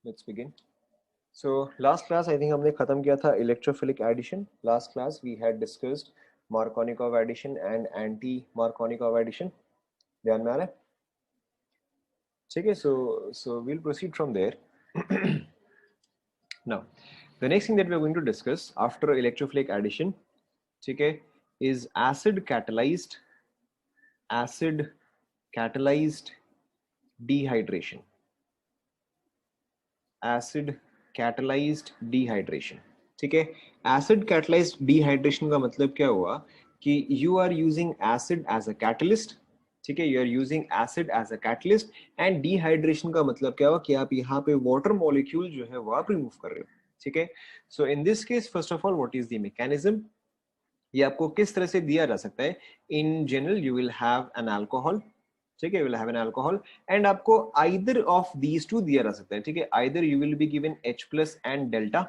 Let's begin. So last class I think हमने खत्म किया था electrophilic addition. Last class we had discussed Markovnikov addition and anti-Markovnikov addition. ध्यान में आ रहा है? ठीक है. So we'll proceed from there. Now the next thing that we are going to discuss after electrophilic addition, ठीक है, is acid catalyzed dehydration. Acid catalyzed dehydration. ठीक है. Acid catalyzed dehydration का मतलब क्या हुआ कि you are using acid as a catalyst. ठीक है, you are using acid as a catalyst and dehydration का मतलब क्या हुआ कि आप यहाँ पे water molecule जो है वो आप remove कर रहे हो. ठीक है. So in this case first of all what is the mechanism? ये आपको किस तरह से दिया जा सकता है? In general you will have an alcohol. ठीक है, you will have an alcohol and आपको either of these two दिया जा सकता है. ठीक है, either you will be given H plus and delta.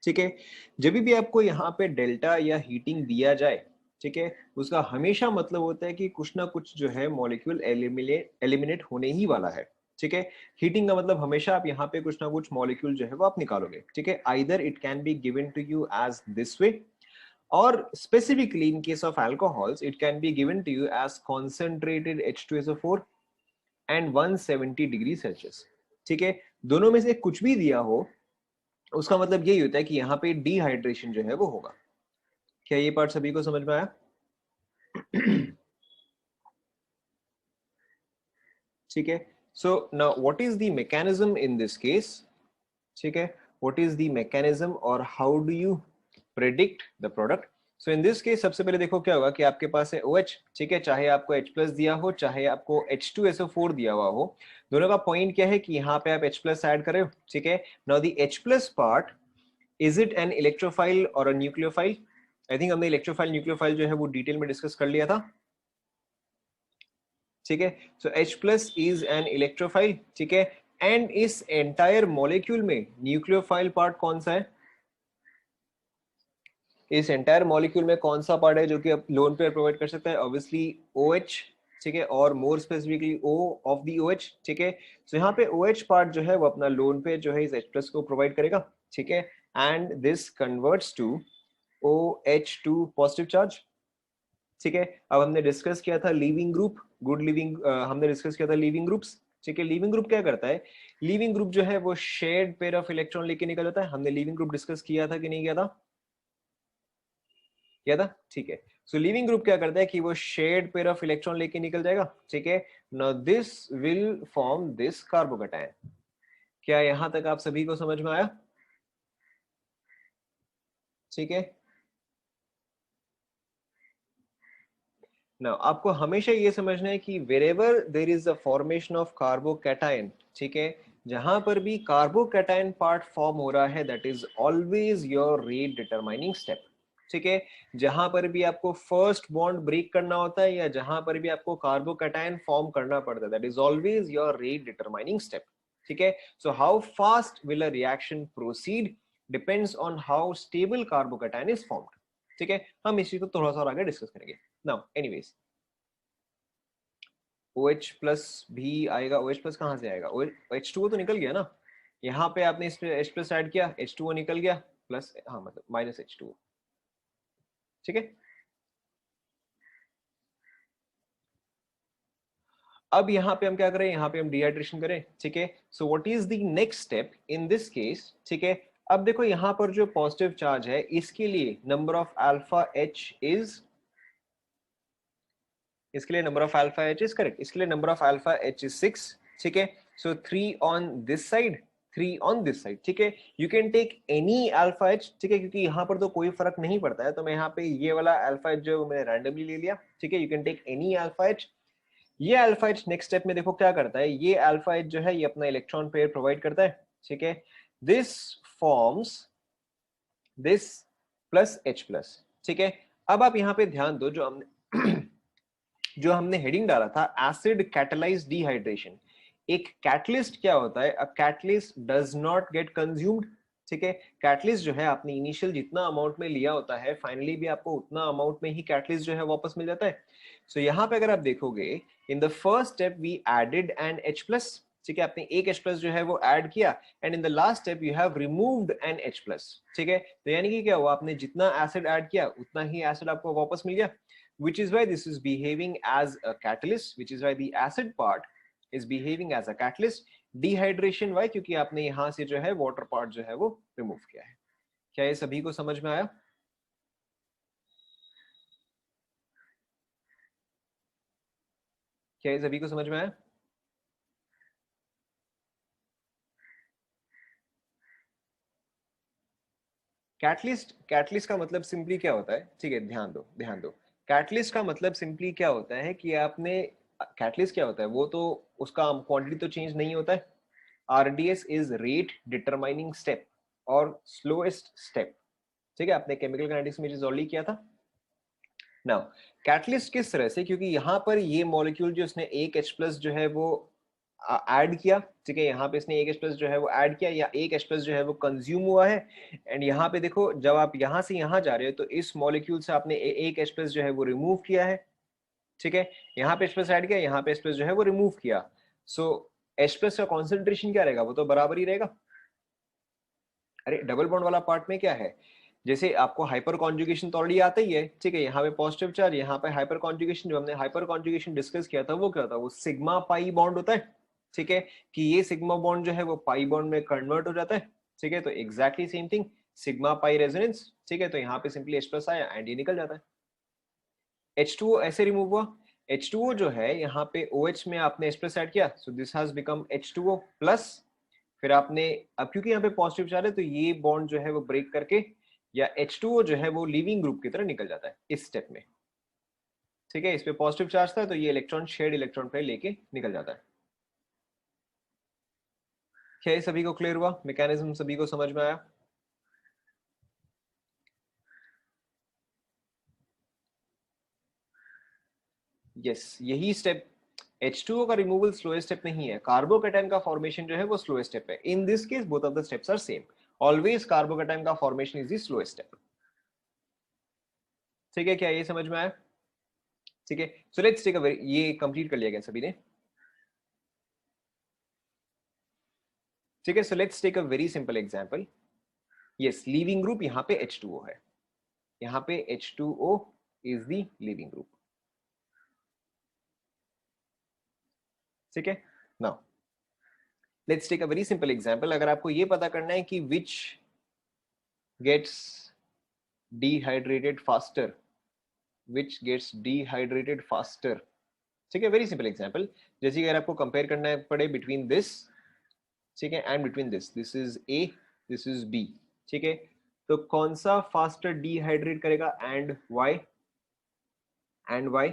ठीक है, जब भी आपको यहाँ पे डेल्टा या हीटिंग दिया जाए, ठीक है, उसका हमेशा मतलब होता है कि कुछ ना कुछ जो है मॉलिक्यूल एलिमिनेट होने ही वाला है. ठीक है, हीटिंग का मतलब हमेशा आप यहाँ पे कुछ ना कुछ मॉलिक्यूल जो है वो आप निकालोगे. ठीक है, either it can be given to you as this way or specifically in case of alcohols it can be given to you as concentrated H2SO4 and 170 degree Celsius. ठीक है, दोनों में से कुछ भी दिया हो उसका मतलब यही होता है कि यहाँ पे डिहाइड्रेशन जो है वो होगा. क्या ये पार्ट सभी को समझ में आया? ठीक है. So now what is the mechanism in this case? ठीक है, व्हाट इज द मैकेनिज्म और how do you predict the product? So in this case सबसे पहले देखो क्या होगा कि आपके पास है OH. ठीक है, चाहे आपको H प्लस दिया हो चाहे आपको H2SO4 दिया हुआ हो, दोनों का पॉइंट क्या है कि यहाँ पे आप H प्लस ऐड कर रहे हो. ठीक है, now the H plus part, is it an electrophile और अ न्यूक्लियोफाइल? आई थिंक हमने इलेक्ट्रोफाइल न्यूक्लियोफाइल जो है वो डिटेल में डिस्कस कर लिया था. ठीक है, सो H plus is an electrophile. ठीक है, एंड इस एंटायर मॉलिक्यूल में न्यूक्लियोफाइल पार्ट कौन सा है? इस एंटायर मॉलिक्यूल में कौन सा पार्ट है जो कि आप लोन पेयर प्रोवाइड कर सकता है? Obviously OH. ठीक है, और more specifically O of the OH. ठीक है, सो यहाँ पे OH पार्ट जो है वो अपना लोन पेयर जो है इस H प्लस को प्रोवाइड करेगा. ठीक है, and this converts to OH2 positive charge. ठीक है, अब हमने डिस्कस किया था लीविंग ग्रुप, गुड लीविंग, हमने डिस्कस किया था लीविंग ग्रुप्स. ठीक है, लीविंग ग्रुप क्या करता है? लीविंग ग्रुप जो है वो शेयर्ड पेयर ऑफ इलेक्ट्रॉन लेके निकल जाता है. हमने लीविंग ग्रुप डिस्कस किया था कि नहीं किया था? किया था. ठीक है, सो लीविंग ग्रुप क्या करता है कि वो शेयर्ड पेयर ऑफ इलेक्ट्रॉन लेके निकल जाएगा. ठीक है, now this will form this carbocation. क्या यहां तक आप सभी को समझ में आया? ठीक है, नाउ आपको हमेशा ये समझना है कि wherever there is a formation of carbocation, ठीक है, जहां पर भी कार्बोकैटायन पार्ट फॉर्म हो रहा है that is always your rate determining step. ठीक है, जहां पर भी आपको फर्स्ट बॉन्ड ब्रेक करना होता है या जहां पर भी आपको कार्बोकैटायन फॉर्म करना पड़ता है that is always your rate determining step. ठीक है, so how fast will a reaction proceed depends on how stable carbocation is formed. ठीक है, हम इस चीज को थोड़ा सा और आगे डिस्कस करेंगे. नाउ एनीवेज, OH प्लस भी आएगा. OH प्लस कहां से आएगा? H2O तो निकल गया ना. यहाँ पे आपने इस पे H प्लस ऐड किया, H2O निकल गया, प्लस हाँ मतलब माइनस H2O. ठीक है, अब यहाँ पे हम क्या करें? यहाँ पे हम डिहाइड्रेशन करें. ठीक है, so what is the next step in this case? ठीक है, अब देखो यहाँ पर जो पॉजिटिव चार्ज है इसके लिए number of alpha H is, इसके लिए number of alpha H is correct, इसके लिए number of alpha H is 6. ठीक है, so 3 on this side, 3 on this side. ठीक है, you can take any alpha H. ठीक है, क्योंकि यहाँ पर तो कोई फर्क नहीं पड़ता है तो मैं यहाँ पे ये वाला अल्फा H जो मैंने रैंडमली ले लिया. ठीक है, you can take any alpha H. ये अल्फा H नेक्स्ट स्टेप में देखो क्या करता है. ये अल्फा H जो है ये अपना इलेक्ट्रॉन पेयर प्रोवाइड करता है. ठीक है, this forms this plus H plus. ठीक है, अब आप यहाँ पे ध्यान दो, जो हमने हेडिंग डाला था एसिड कैटलाइज्ड डिहाइड्रेशन. एक कैटलिस्ट क्या होता है? A catalyst does not gate consumed. ठीक है, कैटलिस्ट जो है आपने इनिशियल जितना अमाउंट में लिया होता है फाइनली भी आपको उतना अमाउंट में ही कैटलिस्ट जो है वापस मिल जाता है. सो यहाँ पे अगर आप देखोगे in the first step we added an H plus. ठीक है, आपने एक H+ जो है वो ऐड किया and in the last step you have removed an H+, ठीक है, तो यानी कि क्या हुआ, आपने जितना एसिड ऐड किया उतना ही एसिड आपको वापस मिल गया, which is why this is behaving as a catalyst, which is why the acid part is behaving as a catalyst. Dehydration why, क्योंकि आपने यहाँ से जो है वाटर पार्ट जो है वो रिमूव किया है। क्या ये सभी को समझ में आया? क्या ये सभी को समझ में आया? कैटलिस्ट का मतलब सिंपली क्या होता है, ठीक है, ध्यान दो, कैटलिस्ट का मतलब सिंपली क्या होता है कि आपने, कैटलिस्ट क्या होता है, वो तो उसका क्वांटिटी तो चेंज नहीं होता है, RDS is rate determining step और स्लोएस्ट स्टेप, ठीक है, आपने केमिकल काइनेटिक्स में ऑलरेडी किया था। नाउ कैटलिस्ट किस तरह से, क्योंकि यहाँ पर ये मॉलिक्यूल जो इसने एक H+ जो है वो ऐड किया, ठीक है, यहाँ पे इसने एक H+ जो है वो ऐड किया या एक H+ जो है वो कंज्यूम हुआ है, एंड यहाँ पे देखो जब आप यहाँ से यहाँ जा रहे हो तो इस मॉलिक्यूल से आपने एक H+ जो है वो रिमूव किया है, ठीक है, यहाँ पे H+ ऐड किया, यहाँ पे H+ जो है वो रिमूव किया, सो H+ का कॉन्सेंट्रेशन क्या रहेगा, वो तो बराबर ही रहेगा। अरे डबल बॉन्ड वाला पार्ट में क्या है, जैसे आपको हाइपर कॉन्जुगेशन तो ऑलरेडी आता ही है, ठीक है, यहाँ पे पॉजिटिव चार्ज, यहाँ पे हाइपर कॉन्जुगेशन, जो हमने हाइपर कॉन्जुगेशन डिस्कस किया था वो क्या था, वो सिग्मा पाई बॉन्ड होता है, ठीक है, कि ये सिग्मा बॉन्ड जो है वो पाई बॉन्ड में कन्वर्ट हो जाता है, ठीक है, तो exactly same thing, sigma pi resonance, ठीक है, तो यहाँ पे सिंपली H+ आया एंड ये निकल जाता है। H2O ऐसे रिमूव हुआ, H2O जो है यहाँ पे OH में आपने H+ ऐड किया, so this has become H2O plus, फिर आपने, अब क्योंकि यहाँ पे पॉजिटिव चार्ज है तो ये बॉन्ड जो है वो ब्रेक करके या H2O जो है वो लीविंग ग्रुप की तरह निकल जाता है इस स्टेप में, ठीक है, इस पे पॉजिटिव चार्ज था तो ये इलेक्ट्रॉन शेयर्ड इलेक्ट्रॉन पे लेके निकल जाता है। क्या ये सभी को क्लियर हुआ, मैकेनिज्म सभी को समझ में आया? यस, यही स्टेप, H2O का रिमूवल स्लोएस्ट स्टेप नहीं है, कार्बोकैटायन का फॉर्मेशन जो है वो स्लोएस्ट स्टेप है, in this case both of the steps are same, always carbocation का formation is the slowest step, ठीक है, क्या ये समझ में आया? ठीक है, सो लेट्स टेक अ, ये कंप्लीट कर लिया गया सभी ने, ठीक है, so let's take a very simple example, yes, leaving group यहाँ पे H2O है, यहाँ पे H2O is the leaving group, ठीक है, now let's take a very simple example, अगर आपको ये पता करना है कि which gets dehydrated faster, which gets dehydrated faster, ठीक है, वेरी सिंपल एग्जांपल, जैसे कि अगर आपको कंपेयर करना पड़े बिटवीन दिस, ठीक है, and between this is A, this is B, ठीक है, तो कौन सा फास्टर डिहाइड्रेट करेगा and why, and why,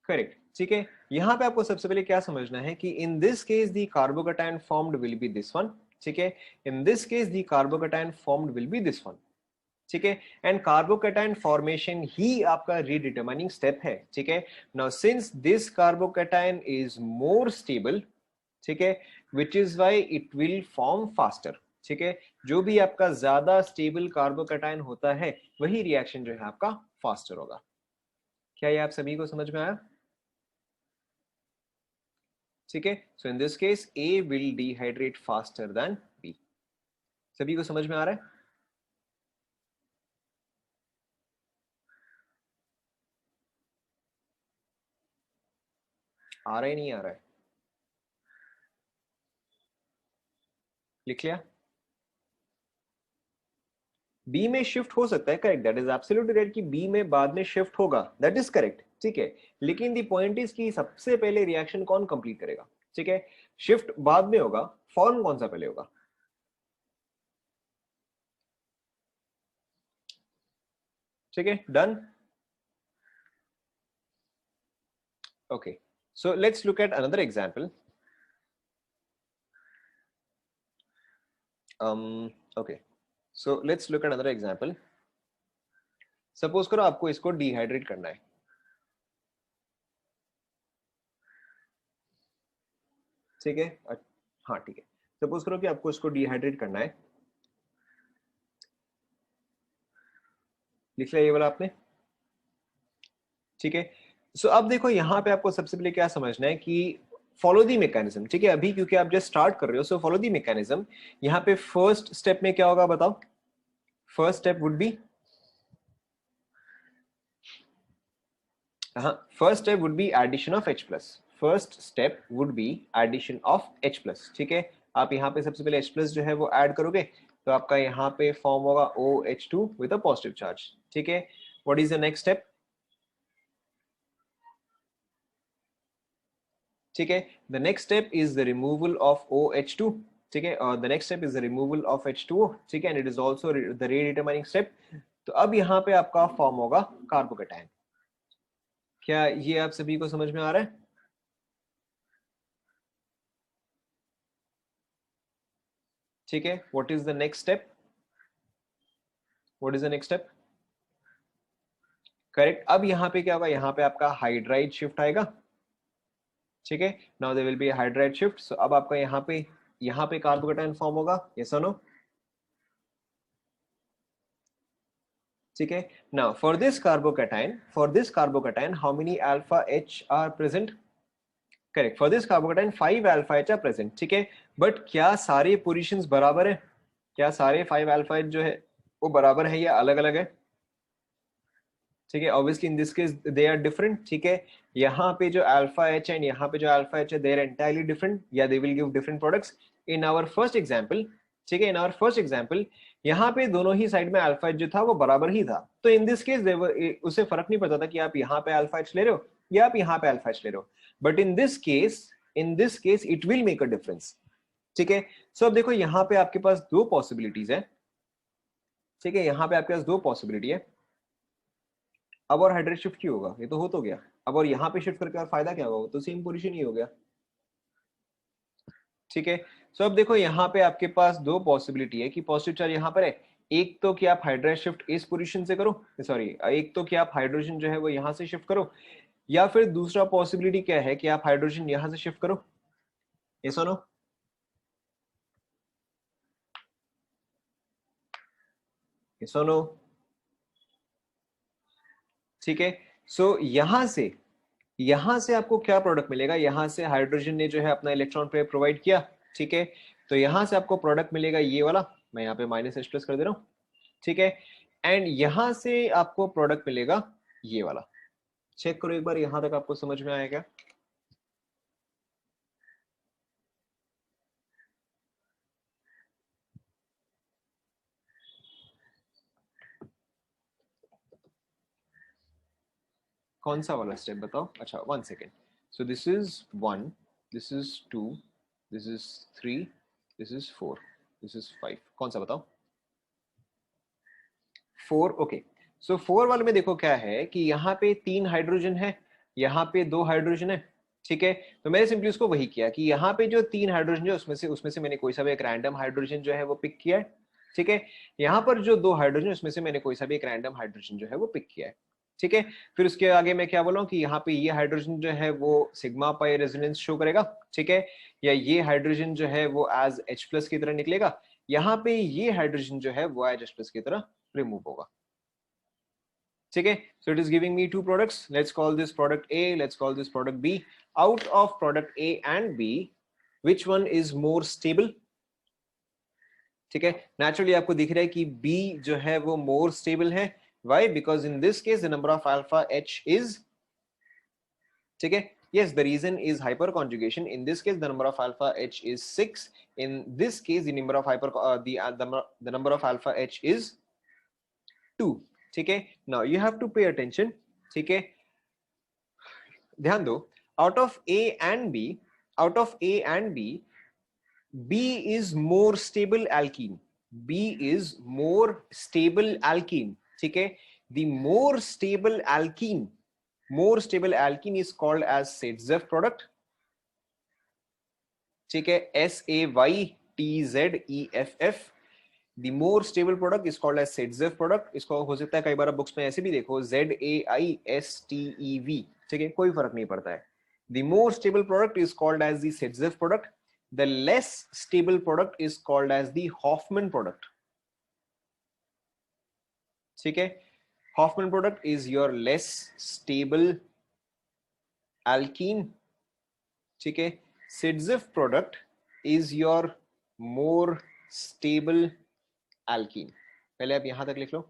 correct, ठीक है, यहां पे आपको सबसे पहले क्या समझना है कि इन this case the carbocation formed will be this one, ठीक है, in this case the carbocation formed will be this one, ठीक है, एंड कार्बोकैटायन फॉर्मेशन ही आपका रीडिटरमाइनिंग स्टेप है, ठीक है, now since this carbocation is more stable, ठीक है, which is why it will form faster, ठीक है, जो भी आपका ज्यादा स्टेबल कार्बोकैटायन होता है वही रिएक्शन जो है आपका फास्टर होगा। क्या ये आप सभी को समझ में आया? ठीक है, so in this case A will dehydrate faster than B, सभी को समझ में आ रहा है? आ रहा है नहीं आ रहा है? लिख लिया? बी में शिफ्ट हो सकता है, correct, that is absolutely right कि बी में बाद में शिफ्ट होगा, दैट इज करेक्ट, ठीक है, लेकिन दी पॉइंट इज कि सबसे पहले रिएक्शन कौन कंप्लीट करेगा, ठीक है, शिफ्ट बाद में होगा, फॉर्म कौन सा पहले होगा, ठीक है, done, okay, so let's look at another example, okay, so let's look at another example, suppose करो आपको इसको डिहाइड्रेट करना है, ठीक है, हाँ ठीक है, सपोज करो कि आपको इसको डिहाइड्रेट करना है, लिख लिया ये वाला आपने, ठीक है, सो अब देखो यहाँ पे आपको सबसे पहले क्या समझना है कि फॉलो दी मैकेनिज्म, ठीक है, अभी क्योंकि आप जस्ट स्टार्ट कर रहे हो, सो फॉलो दी मैकेनिज्म। यहाँ पे फर्स्ट स्टेप में क्या होगा बताओ? फर्स्ट स्टेप वुड बी, हाँ, first step would be addition of H plus. First step would be addition of H plus, ठीक है। आप यहाँ पे सबसे पहले H प्लस जो है वो ऐड करोगे, तो आपका यहाँ पे फॉर्म होगा OH2 with a positive charge, ठीक है। What is the next step? ठीक है, the next step is the removal of OH2, ठीक है, और the next step is the removal of H2O, ठीक है, and it is also the rate determining step. तो अब यहाँ पे आपका फॉर्म होगा कार्बोकेटायन। क्या ये आप सभी को समझ में आ रहा है? ठीक है, what is the next step? What is the next step? Correct. अब यहाँ पे क्या होगा? यहाँ पे आपका हाइड्राइड शिफ्ट आएगा, ठीक है। Now there will be hydride shift. So अब आपका यहाँ पे कार्बोकेटायन फॉर्म होगा, यस और नो? ठीक है। Now for this carbocation how many alpha H are present? Correct, for this carbocation 5 alpha H are present, ठीक है। बट क्या सारे पोजीशंस बराबर है? क्या सारे 5 अल्फा H जो है वो बराबर है या अलग अलग है? ठीक है, obviously in this case they are different, ठीक है। यहाँ पे जो अल्फा एच एंड यहाँ पे जो अल्फा एच है, दे आर एंटायरली डिफरेंट, या they will give different products in our first example, ठीक है। इन आवर फर्स्ट एग्जांपल यहाँ पे दोनों ही साइड में अल्फा एच जो था वो बराबर ही था, तो इन दिस केस उसे फर्क नहीं पड़ता था कि आप यहाँ पे अल्फा एच ले रहे हो या आप यहाँ पे अल्फा एच ले रहे हो, but in this case it will make a difference, ठीक है। सो अब देखो यहाँ पे आपके पास दो पॉसिबिलिटीज है, ठीक है, यहाँ पे आपके पास दो पॉसिबिलिटी है। अब और हाइड्रेट शिफ्ट क्यों होगा? ये तो हो तो गया। अब और यहाँ पे शिफ्ट करके और फायदा क्या होगा? वो तो सेम पोजीशन ही हो गया, ठीक है। सो अब देखो यहाँ पे आपके पास दो पॉसिबिलिटी है कि पॉजिटिव चार्ज यहाँ पर है। एक तो कि आप हाइड्रेट शिफ्ट इस पोजीशन से करो, सॉरी, एक तो कि आप हाइड्रोजन जो है वो यहाँ से शिफ्ट करो, या फिर दूसरा पॉसिबिलिटी क्या है कि आप हाइड्रोजन यहाँ से शिफ्ट करो, ये सुनो, ये सुनो, ठीक है। सो यहां से आपको क्या प्रोडक्ट मिलेगा? यहां से हाइड्रोजन ने जो है अपना इलेक्ट्रॉन पेयर प्रोवाइड किया, ठीक है। तो यहां से आपको प्रोडक्ट मिलेगा ये वाला, मैं यहाँ पे -H प्लस कर दे रहा हूँ, ठीक है। एंड यहां से आपको प्रोडक्ट मिलेगा ये वाला। चेक करो एक बार, यहां तक आपको समझ में आएगा? कौन सा वाला स्टेप बताओ? अच्छा, 1 second. So this is 1, this is 2, this is 3, this is 4, this is 5, कौन सा बताओ? 4, ओके। सो 4 वाले में देखो क्या है कि यहाँ पे 3 हाइड्रोजन है, यहाँ पे 2 हाइड्रोजन है, ठीक है। तो मैंने सिंपली उसको वही किया कि यहाँ पे जो 3 हाइड्रोजन है उसमें से मैंने कोई सा भी एक रैंडम हाइड्रोजन जो है वो पिक किया है, ठीक है। यहाँ पर जो 2 हाइड्रोजन उसमें से मैंने कोई सा भी एक रैंडम हाइड्रोजन जो है वो पिक किया है, ठीक है। फिर उसके आगे मैं क्या बोला कि यहाँ पे ये हाइड्रोजन जो है वो सिग्मा पाई रेजोनेंस शो करेगा, ठीक है, या ये हाइड्रोजन जो है वो एज H प्लस की तरह निकलेगा, यहाँ पे ये हाइड्रोजन जो है वो एज H प्लस की तरह रिमूव होगा, ठीक है। So it is giving me two products. Let's call this product A, let's call this product B. Out of product A and B, which one is more stable? ठीक है, naturally आपको दिख रहा है कि B जो है वो more stable है। Why? Because in this case the number of alpha H is, ठीक है, yes, the reason is hyperconjugation. In this case the number of alpha H is 6. In this case the number of the number of alpha H is 2, ठीक है। Now you have to pay attention, ठीक है, ध्यान दो। Out of A and B, out of A and B, B is more stable alkene, B is more stable alkene, ठीक है। The more stable alkene is called as Saytzeff product, ठीक है, SAYTZEFF। The more stable product is called as Setzev product। इसको हो सकता है कई बार books में ऐसे भी देखो ZAISTEV, ठीक है, कोई फर्क नहीं पड़ता है। The more stable product is called as the Setzev product। The less stable product is called as the Hoffman product, ठीक है। Hoffman product is your less stable alkene, ठीक है, Saytzeff product is your more stable alkene. पहले आप यहां तक लिख लो।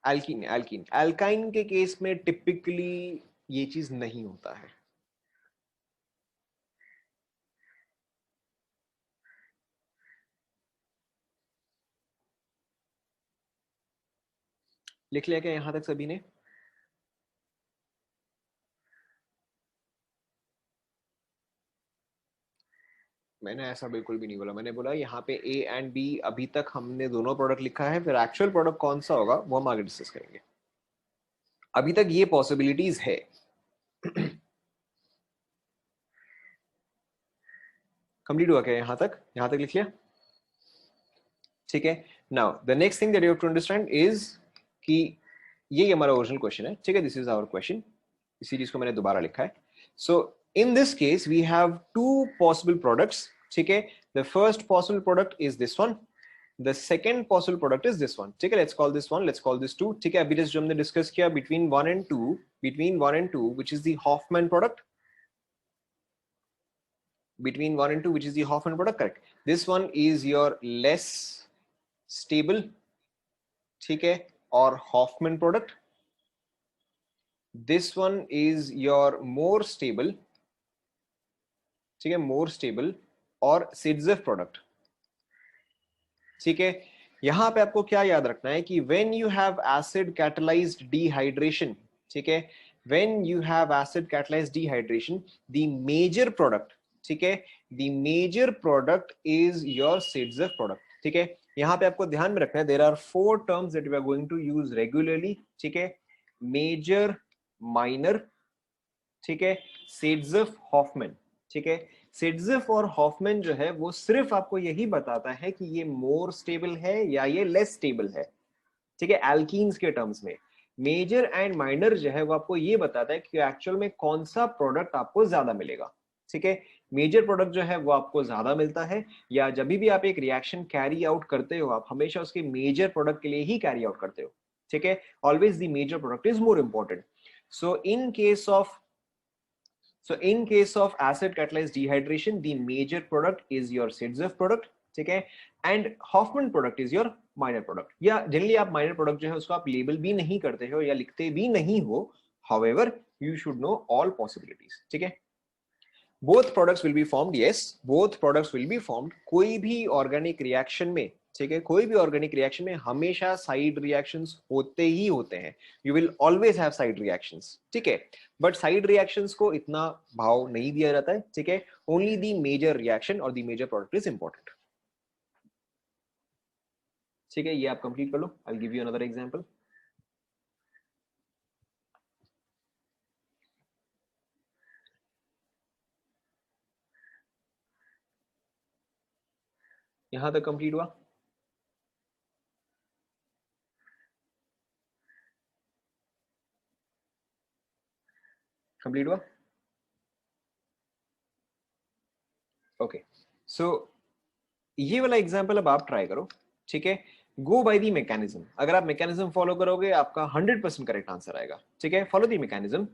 एल्कीन, एल्कीन, एल्काइन के केस में टिपिकली ये चीज नहीं होता है। लिख लिया क्या यहां तक सभी ने? मैंने ऐसा बिल्कुल भी नहीं बोला। मैंने बोला यहाँ पे ए एंड बी, अभी तक हमने दोनों प्रोडक्ट लिखा है, फिर एक्चुअल प्रोडक्ट कौन सा होगा वो हम आगे डिस्कस करेंगे। अभी तक ये पॉसिबिलिटीज है। कंप्लीट हुआ क्या यहाँ तक? यहाँ तक लिख लिया, ठीक है। Now the next thing that you have to understand is कि ये हमारा ओरिजिनल क्वेश्चन है, ठीक है, दिस इज आवर क्वेश्चन। इसी चीज को मैंने दोबारा लिखा है। So in this case we have two possible products, ठीक है। The first possible product is this one, the second possible product is this one, ठीक है। let's call this one, let's call this 2, ठीक है। अभी जो हमने डिस्कस किया between 1 and 2, between 1 and 2 which is the Hoffman product, between 1 and 2 which is the Hoffman product, correct। this one is your less stable, ठीक है, और Hoffman product, this one is your more stable, ठीक है, more stable, और Sidzev product, ठीक है। यहां पे आपको क्या याद रखना है कि when you have acid catalysed dehydration, ठीक है, when you have acid catalysed dehydration, the major product, ठीक है, the major product is your Saytzeff product, ठीक है। यहां पे आपको ध्यान में रखना है, there are 4 terms that we are going to use regularly, ठीक है। मेजर, माइनर, ठीक है, सिडजेफ, हॉफमैन, ठीक है। सिडजिफ और हॉफमैन जो है वो सिर्फ आपको यही बताता है कि ये मोर स्टेबल है या ये लेस स्टेबल है, ठीक है, एल्कीन्स के टर्म्स में। मेजर एंड माइनर जो है वो आपको ये बताता है कि एक्चुअल में कौन सा प्रोडक्ट आपको ज्यादा मिलेगा, ठीक है। मेजर प्रोडक्ट जो है वो आपको ज्यादा मिलता है, या जब भी आप एक रिएक्शन कैरी आउट करते हो आप हमेशा उसके मेजर प्रोडक्ट के लिए ही कैरी आउट करते हो, ठीक है। Always the major product is more important. So in case of So in case of acid catalyzed dehydration, the major product is your Sidzev product, ठीक है, and Hoffman product is your minor product। या generally आप minor product जो है उसको आप label भी नहीं करते हो या लिखते भी नहीं हो, however you should know all possibilities, ठीक है। both products will be formed, yes, both products will be formed। कोई भी ऑर्गेनिक रिएक्शन में, ठीक है, कोई भी ऑर्गेनिक रिएक्शन में हमेशा साइड रिएक्शंस होते ही होते हैं। You will always have side reactions, ठीक है। बट साइड रिएक्शंस को इतना भाव नहीं दिया जाता है, ठीक है। Only the major reaction or the major product is important, ठीक है। ये आप कंप्लीट कर लो। I give you another example. यहां तक कंप्लीट हुआ? कंप्लीट हुआ? ओके, सो ये वाला एग्जाम्पल अब आप ट्राई करो, ठीक है। गो बाय दी मैकेनिज्म। अगर आप मैकेनिज्म फॉलो करोगे आपका 100% करेक्ट आंसर आएगा, ठीक है। Follow the mechanism.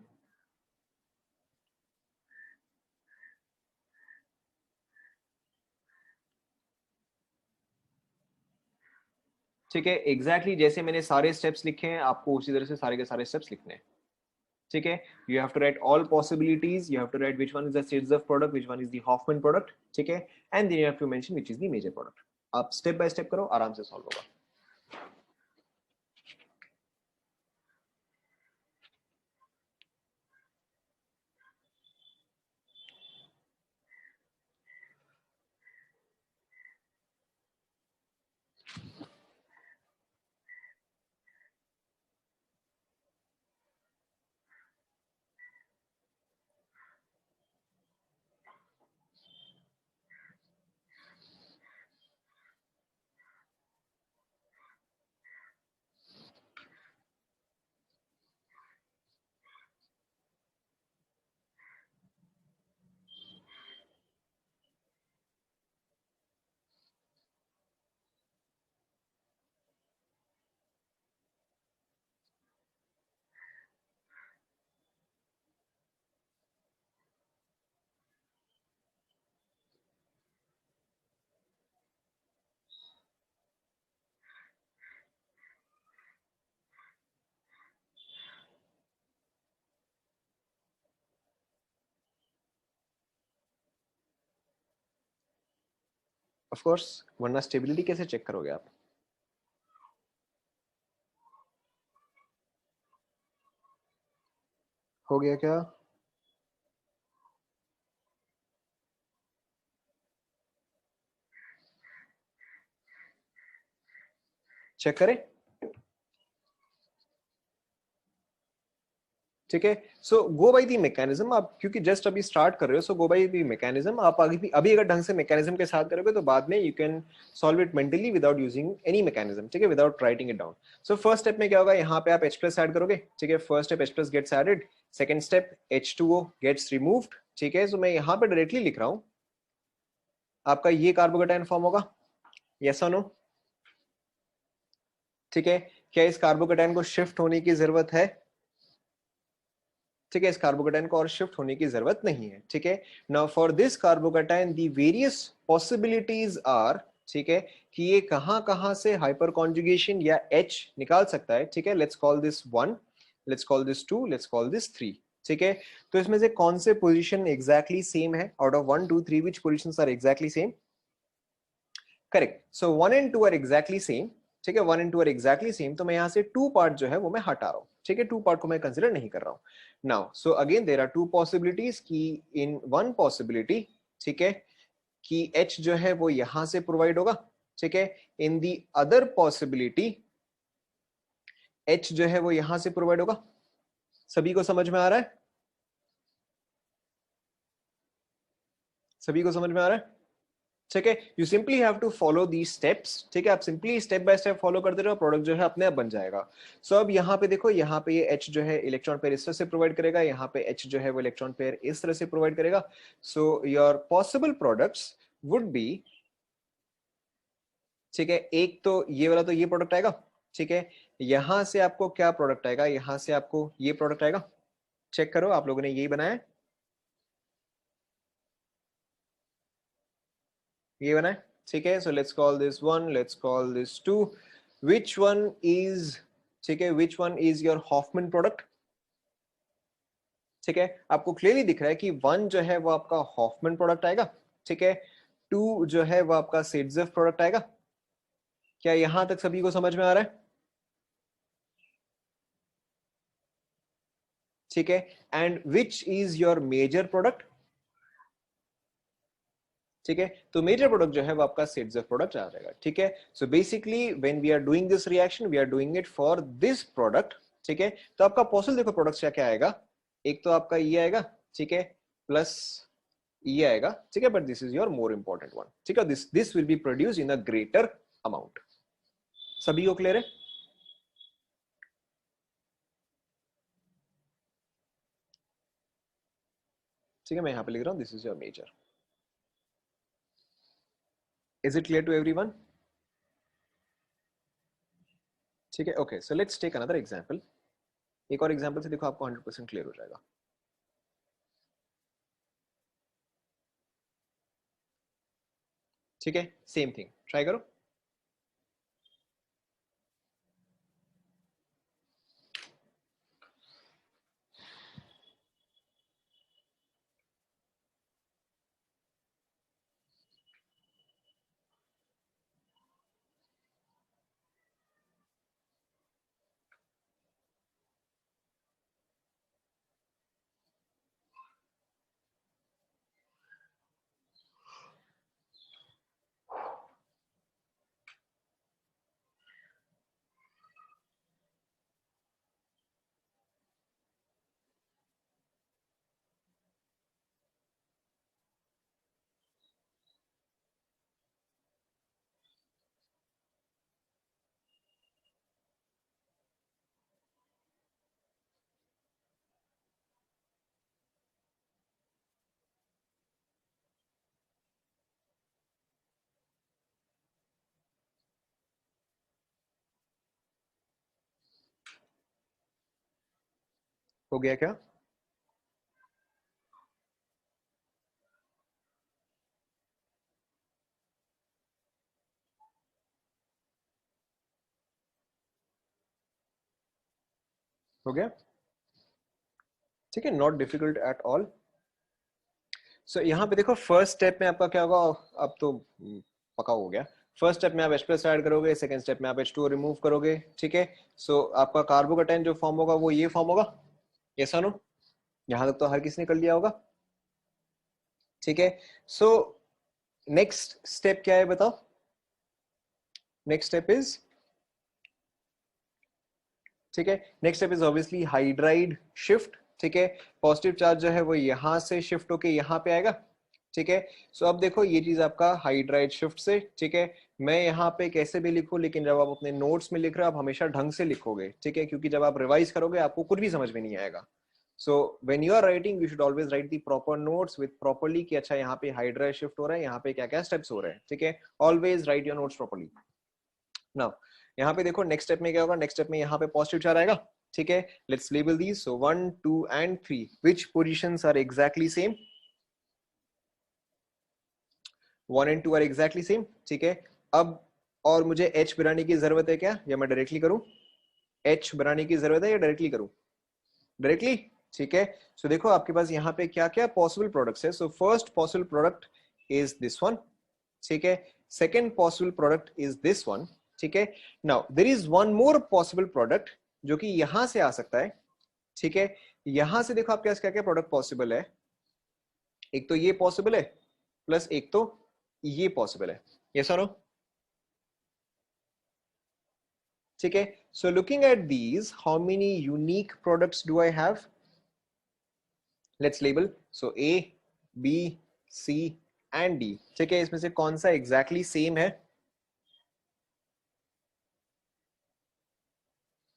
ठीक है, एग्जैक्टली जैसे मैंने सारे स्टेप्स लिखे हैं आपको उसी तरह से सारे के सारे स्टेप्स लिखने हैं, ठीक है। You have to write all possibilities, you have to write which one is the Sidzev product, which one is the Hoffman product, ठीक है, and then you have to mention which is the major product. आप step by step करो, आराम से solve होगा। Of course, वरना stability कैसे check करोगे आप? हो गया क्या? चेक करें। ठीक है, so go by the mechanism. आप क्योंकि जस्ट अभी स्टार्ट कर रहे हो, सो गो बाय द मैकेनिज्म। आप अभी अगर ढंग से मैकेनिज्म के साथ करोगे तो बाद में you can solve it mentally without using any mechanism, ठीक है, without writing it down. So first step में क्या होगा, यहाँ पे आप H प्लस ऐड करोगे, ठीक है, first step H plus gets added, second step H2O gets removed, ठीक है। सो मैं यहाँ पे डायरेक्टली लिख रहा हूँ, आपका ये कार्बोकेटायन फॉर्म होगा, यस और नो? ठीक है, क्या इस कार्बोकेटायन को शिफ्ट होने की जरूरत है? ठीक है, इस कार्बोकेटाइन को और शिफ्ट होने की जरूरत नहीं है, ठीक है। Now for this carbocation the various possibilities are, ठीक है, कि ये कहां कहां से हाइपर कॉन्जुगेशन या H निकाल सकता है, ठीक है। Let's call this 1, let's call this 2, let's call this 3, ठीक है। तो इसमें से कौन से पोजीशन एग्जैक्टली सेम है? Out of 1 2 3 which positions are exactly same? Correct, so 1 and 2 are exactly same, ठीक है, 1 एंड 2 आर एग्जैक्टली सेम। तो मैं यहां से 2 पार्ट जो है वो मैं हटा रहा हूं, ठीक है, 2 पार्ट को मैं कंसीडर नहीं कर रहा हूं। Now so again there are 2 possibilities, की इन वन पॉसिबिलिटी, ठीक है, कि H जो है वो यहां से प्रोवाइड होगा, ठीक है। इन दी अदर पॉसिबिलिटी H जो है वो यहां से प्रोवाइड होगा। सभी को समझ में आ रहा है? सभी को समझ में आ रहा है? ठीक है, you simply have to follow the steps, ठीक है, आप simply step by step follow करते रहो, प्रोडक्ट जो है अपने आप बन जाएगा। सो अब यहाँ पे देखो, यहाँ पे ये H जो है इलेक्ट्रॉन पेयर इस तरह से प्रोवाइड करेगा, यहाँ पे H जो है वो इलेक्ट्रॉन पेयर इस तरह से प्रोवाइड करेगा। So your possible products would be, ठीक है, एक तो ये वाला तो ये प्रोडक्ट आएगा, ठीक है। यहां से आपको क्या प्रोडक्ट आएगा? यहां से आपको ये प्रोडक्ट आएगा। चेक करो, आप लोगों ने यही बनाया है, ये बना है, ठीक है। So let's call this 1, let's call this 2। Which one is, ठीक है, which one is your Hofmann product? ठीक है, आपको क्लियरली दिख रहा है कि 1 जो है वो आपका हॉफमैन प्रोडक्ट आएगा, ठीक है। 2 जो है वो आपका सेडजेफ प्रोडक्ट आएगा। क्या यहां तक सभी को समझ में आ रहा है? ठीक है, and which is your major product? ठीक है, तो मेजर प्रोडक्ट जो है वो आपका सेडजेफ प्रोडक्ट आ जाएगा, ठीक है। So basically when we are doing this reaction, we are doing it for this product, ठीक है। तो आपका पॉसिबल देखो प्रोडक्ट क्या क्या आएगा, एक तो आपका ये आएगा, ठीक है, प्लस ये आएगा, ठीक है, but this is your more important one, ठीक है। This will be produce in a greater amount. सभी को क्लियर है? ठीक है, मैं यहां पे लिख रहा हूं this is your major. Is it clear to everyone? ठीक है, okay, so let's take another example. एक और एग्जांपल से देखो, आपको 100% क्लियर हो जाएगा। ठीक है, सेम थिंग ट्राई करो। हो गया क्या? हो गया, ठीक है, नॉट डिफिकल्ट एट ऑल। सो यहाँ पे देखो, फर्स्ट स्टेप में आपका क्या होगा, अब तो पका हो गया। फर्स्ट स्टेप में आप H+ ऐड करोगे, सेकंड स्टेप में आप H2O रिमूव करोगे, ठीक है। सो आपका कार्बोकेटाइन जो फॉर्म होगा वो ये फॉर्म होगा, यस और नो? यहां तक तो हर किसी ने कर लिया होगा, ठीक है। सो नेक्स्ट स्टेप क्या है बताओ? नेक्स्ट स्टेप इज, ठीक है, next step is obviously hydride shift, ठीक है। पॉजिटिव चार्ज जो है वो यहां से शिफ्ट होके यहां पे आएगा, ठीक है। सो अब देखो ये चीज आपका हाइड्राइड शिफ्ट से, ठीक है। मैं यहाँ पे कैसे भी लिखूं, लेकिन जब आप अपने नोट्स में लिख रहे हो आप हमेशा ढंग से लिखोगे, ठीक है, क्योंकि जब आप रिवाइज करोगे आपको कुछ भी समझ में नहीं आएगा। So when you are writing you should always write the proper notes with properly कि अच्छा यहाँ पे हाइड्राइड शिफ्ट हो रहा है, यहाँ पे क्या क्या स्टेप्स हो रहे हैं, ठीक है। Always right your notes properly. Now यहाँ पे देखो नेक्स्ट स्टेप में क्या होगा, नेक्स्ट स्टेप में यहाँ पे पॉजिटिव चार्ज आएगा, ठीक है। Let's label these, so 1 2 and 3 which positions are exactly same? 1 and 2 are exactly same, ठीक है। अब और मुझे H बनाने की जरूरत है क्या, या मैं डायरेक्टली करूं? H बनाने की जरूरत है या डायरेक्टली करूं? डायरेक्टली, ठीक है। सो देखो आपके पास यहाँ पे क्या क्या पॉसिबल प्रोडक्ट्स है। So first possible product is this one, ठीक है। Second possible product is this one, ठीक है। Now there is one more possible product जो कि यहां से आ सकता है, ठीक है। यहां से देखो आपके पास क्या क्या प्रोडक्ट पॉसिबल है। एक तो ये पॉसिबल है, प्लस एक तो ये पॉसिबल है, यस और नो? ठीक है। So looking at these, how many unique products do I have? Let's label, so A B C and D, ठीक है। इसमें से कौन सा एग्जैक्टली सेम है?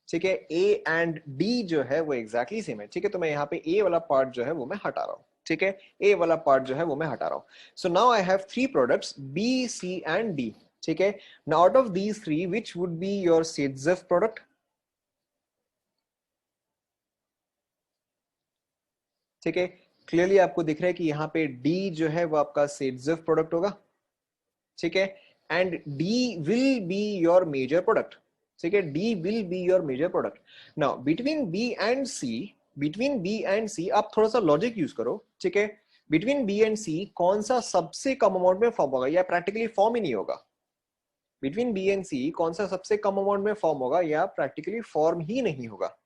ठीक है, ए एंड डी जो है वो एग्जैक्टली सेम है, ठीक है। तो मैं यहाँ पे ए वाला पार्ट जो है वो मैं हटा रहा हूं, ठीक है। ए वाला पार्ट जो है वो मैं हटा रहा हूं। So now I have three products B C and D, ठीक है। Now out of these three which would be your Sidzeff product? ठीक है, क्लियरली आपको दिख रहा है कि यहाँ पे डी जो है वो आपका Sidzeff प्रोडक्ट होगा, ठीक है। And D will be your major product, ठीक है। D will be your major product. Now between B and C, between B and C आप थोड़ा सा लॉजिक यूज करो, ठीक है। बिटवीन बी एंड सी कौन सा सबसे कम अमाउंट में फॉर्म होगा, या प्रैक्टिकली फॉर्म ही नहीं होगा? बिटवीन बी एंड सी कौन सा सबसे कम अमाउंट में फॉर्म होगा, या प्रैक्टिकली फॉर्म ही नहीं होगा,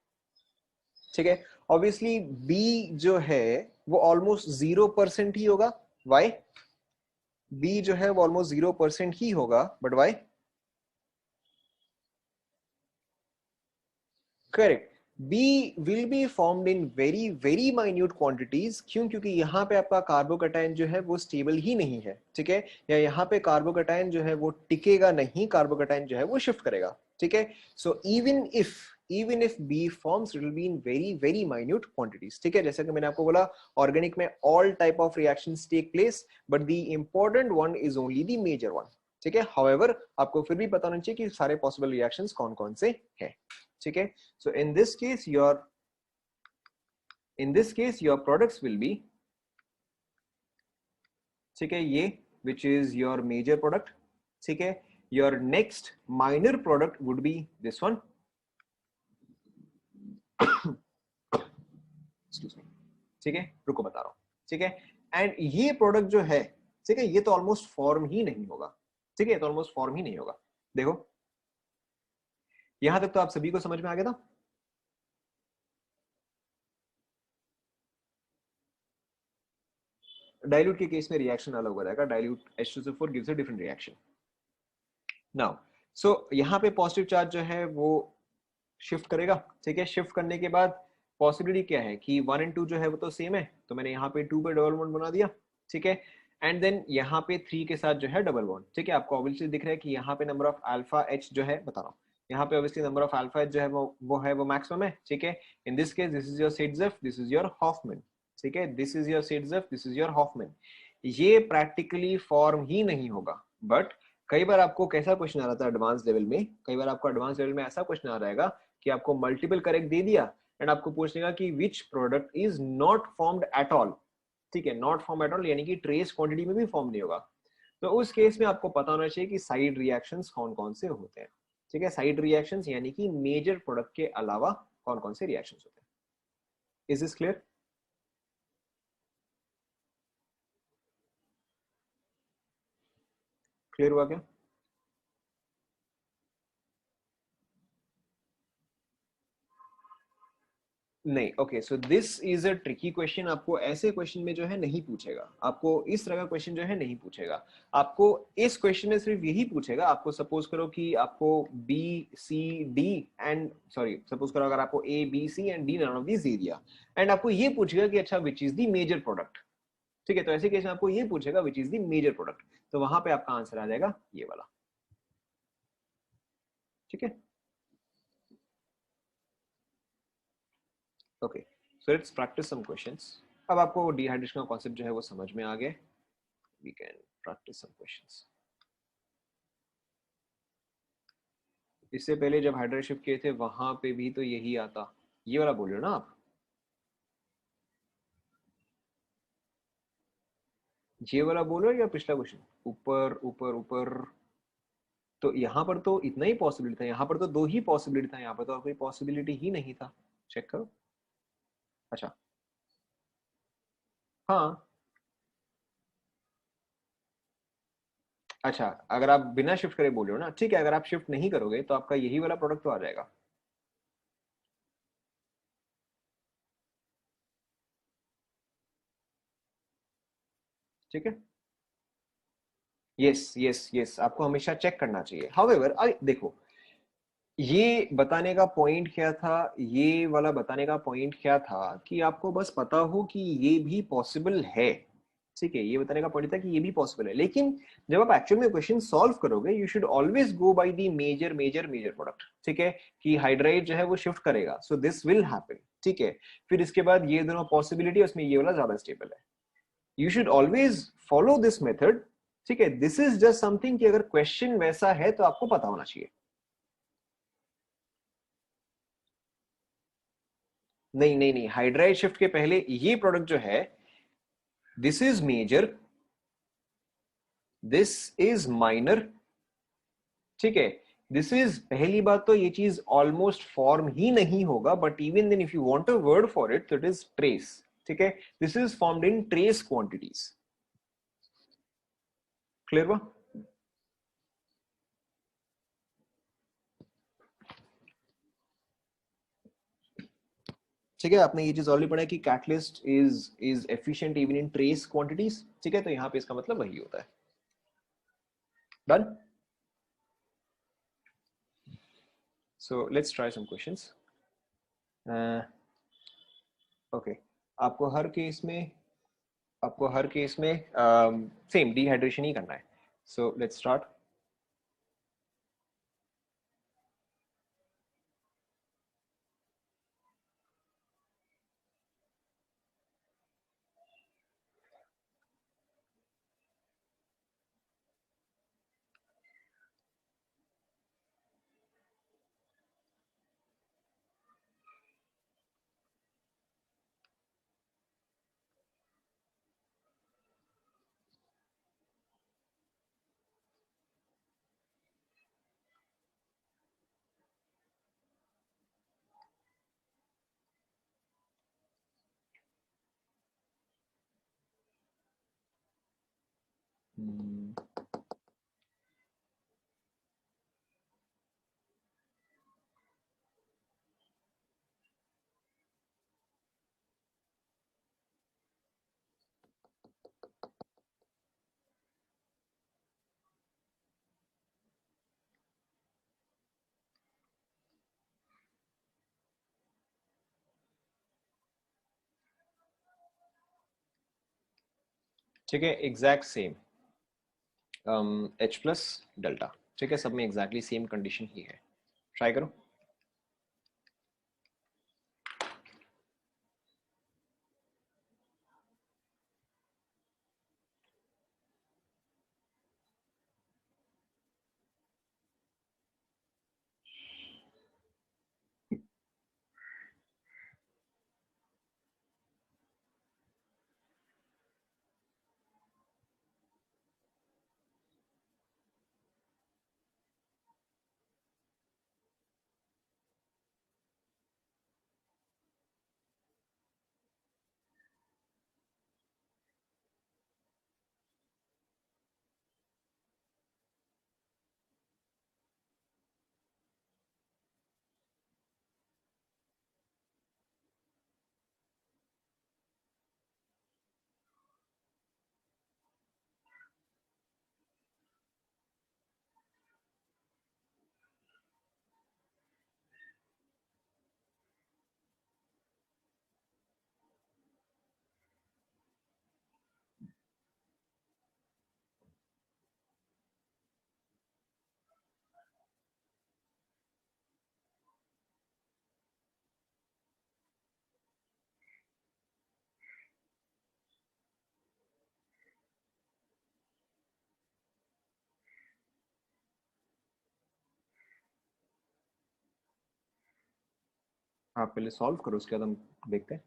ठीक है। ऑब्वियसली बी जो है वो ऑलमोस्ट 0% ही होगा। वाई? बी जो है वो ऑलमोस्ट 0% ही होगा, but why? Correct, B will be formed in very very minute quantities. क्यों? क्योंकि यहाँ पे आपका कार्बोकेटाइन जो है वो स्टेबल ही नहीं है, ठीक है। या यहाँ पे कार्बोकेटाइन जो है वो टिकेगा नहीं, कार्बोकेटाइन जो है वो शिफ्ट करेगा, ठीक है। So even if B forms it will be in very very minute quantities, ठीक है। जैसे कि मैंने आपको बोला ऑर्गेनिक में all type of reactions take place, but the important one is only the major one, ठीक है। हाउएवर आपको फिर भी पता होना चाहिए कि सारे पॉसिबल रिएक्शंस कौन कौन से हैं, ठीक है। So in this case your products will be, ठीक है, ये which is your major product, ठीक है। your next minor product would be this one, excuse me, ठीक है, रुको बता रहा हूं, ठीक है। एंड ये प्रोडक्ट जो है, ठीक है, ये तो ऑलमोस्ट फॉर्म ही नहीं होगा, ठीक है, तो ऑलमोस्ट फॉर्म ही नहीं होगा। देखो यहां तक तो आप सभी को समझ में आ गया था। डाइल्यूट के केस में रिएक्शन अलग हो जाएगा, dilute H2SO4 gives a different reaction. Now so यहाँ पे पॉजिटिव चार्ज जो है वो शिफ्ट करेगा, ठीक है। शिफ्ट करने के बाद पॉसिबिलिटी क्या है कि 1 and 2 जो है वो तो सेम है, तो मैंने यहाँ पे 2 पे डबल बॉन्ड बना दिया, ठीक है। एंड देन यहाँ पे 3 के साथ जो है डबल बॉन्ड, ठीक है। आपको ऑब्वियसली दिख रहा है कि यहाँ पे नंबर ऑफ अल्फा एच जो है, बता रहा हूँ, यहाँ पे obviously number of alpha H जो है वो मैक्सिमम है, ठीक है। In this case this is your Sidzeff, this is your Hofmann, ठीक है। This is your Sidzeff, this is your Hofmann. ये प्रैक्टिकली फॉर्म ही नहीं होगा, बट कई बार आपको कैसा क्वेश्चन आ रहा था एडवांस लेवल में, कई बार आपको एडवांस लेवल में ऐसा क्वेश्चन आ रहेगा कि आपको मल्टीपल करेक्ट दे दिया एंड आपको पूछेगा कि which product is not formed at all, ठीक है। नॉट फॉर्म एट ऑल यानी कि ट्रेस क्वांटिटी में भी फॉर्म नहीं होगा। तो उस केस में आपको पता होना चाहिए कि साइड रिएक्शंस कौन कौन से होते हैं, ठीक है। साइड रिएक्शंस यानी कि मेजर प्रोडक्ट के अलावा कौन कौन से रिएक्शंस होते हैं। Is this clear? क्लियर हुआ क्या? नहीं, okay, so this is a tricky question. आपको ऐसे क्वेश्चन में जो है नहीं पूछेगा, आपको इस तरह का क्वेश्चन जो है नहीं पूछेगा। आपको इस क्वेश्चन में सिर्फ यही पूछेगा, आपको सपोज करो कि आपको B C D and sorry suppose करो अगर आपको A B C and D none of this दे दिया, एंड आपको ये पूछेगा कि अच्छा which is the major product. ठीक है, तो ऐसे केस में आपको ये पूछेगा which is the major product, तो वहां पे आपका आंसर आ जाएगा ये वाला। ठीक है, okay, so let's practice some questions. अब आपको डिहाइड्रेशन का कॉन्सेप्ट जो है वो समझ में आ गया। We can practice some questions. इससे पहले जब हाइड्रा शिफ्ट किए थे वहां पे भी तो यही आता, ये वाला बोल रहे हो ना आप? ये वाला बोल रहे हो या पिछला क्वेश्चन? ऊपर ऊपर ऊपर, तो यहाँ पर तो इतना ही पॉसिबिलिटी था, यहाँ पर तो दो ही पॉसिबिलिटी था, यहाँ पर तो और कोई पॉसिबिलिटी ही नहीं था। चेक करो। अच्छा, हाँ, अच्छा, अगर आप बिना शिफ्ट करे बोल रहे हो ना, ठीक है, अगर आप शिफ्ट नहीं करोगे तो आपका यही वाला प्रोडक्ट तो आ जाएगा। ठीक है, यस यस यस, आपको हमेशा चेक करना चाहिए। हाउएवर देखो, ये बताने का पॉइंट क्या था, ये वाला बताने का पॉइंट क्या था कि आपको बस पता हो कि ये भी पॉसिबल है। ठीक है, ये बताने का पॉइंट था कि ये भी पॉसिबल है, लेकिन जब आप एक्चुअल में क्वेश्चन सॉल्व करोगे you should always go by the major major major product. ठीक है, कि हाइड्राइड जो है वो शिफ्ट करेगा, सो दिस विल हैपन। ठीक है, फिर इसके बाद ये दोनों पॉसिबिलिटी, उसमें ये वाला ज्यादा स्टेबल है। You should always follow this method. ठीक है, दिस इज जस्ट समथिंग कि अगर क्वेश्चन वैसा है तो आपको पता होना चाहिए। नहीं नहीं नहीं, हाइड्राइड शिफ्ट के पहले ये प्रोडक्ट जो है, this is major, this is minor. ठीक है, दिस इज, पहली बात तो ये चीज ऑलमोस्ट फॉर्म ही नहीं होगा, but even then if you want a word for it तो इट इज ट्रेस। ठीक है, this is formed in trace quantities. Clear हुआ? ठीक है, आपने ये चीज ऑलरेडी पढ़ा है कि catalyst is efficient even in trace quantities. ठीक है, तो यहाँ पे इसका मतलब वही होता है। Done. So let's try some questions. Okay, आपको हर केस में आपको हर केस में सेम डिहाइड्रेशन ही करना है। So let's start. ठीक है, exact same, H plus delta. ठीक है, सब में एग्जैक्टली सेम कंडीशन ही है। ट्राई करो। आप पहले सॉल्व करो, उसके बाद हम देखते हैं।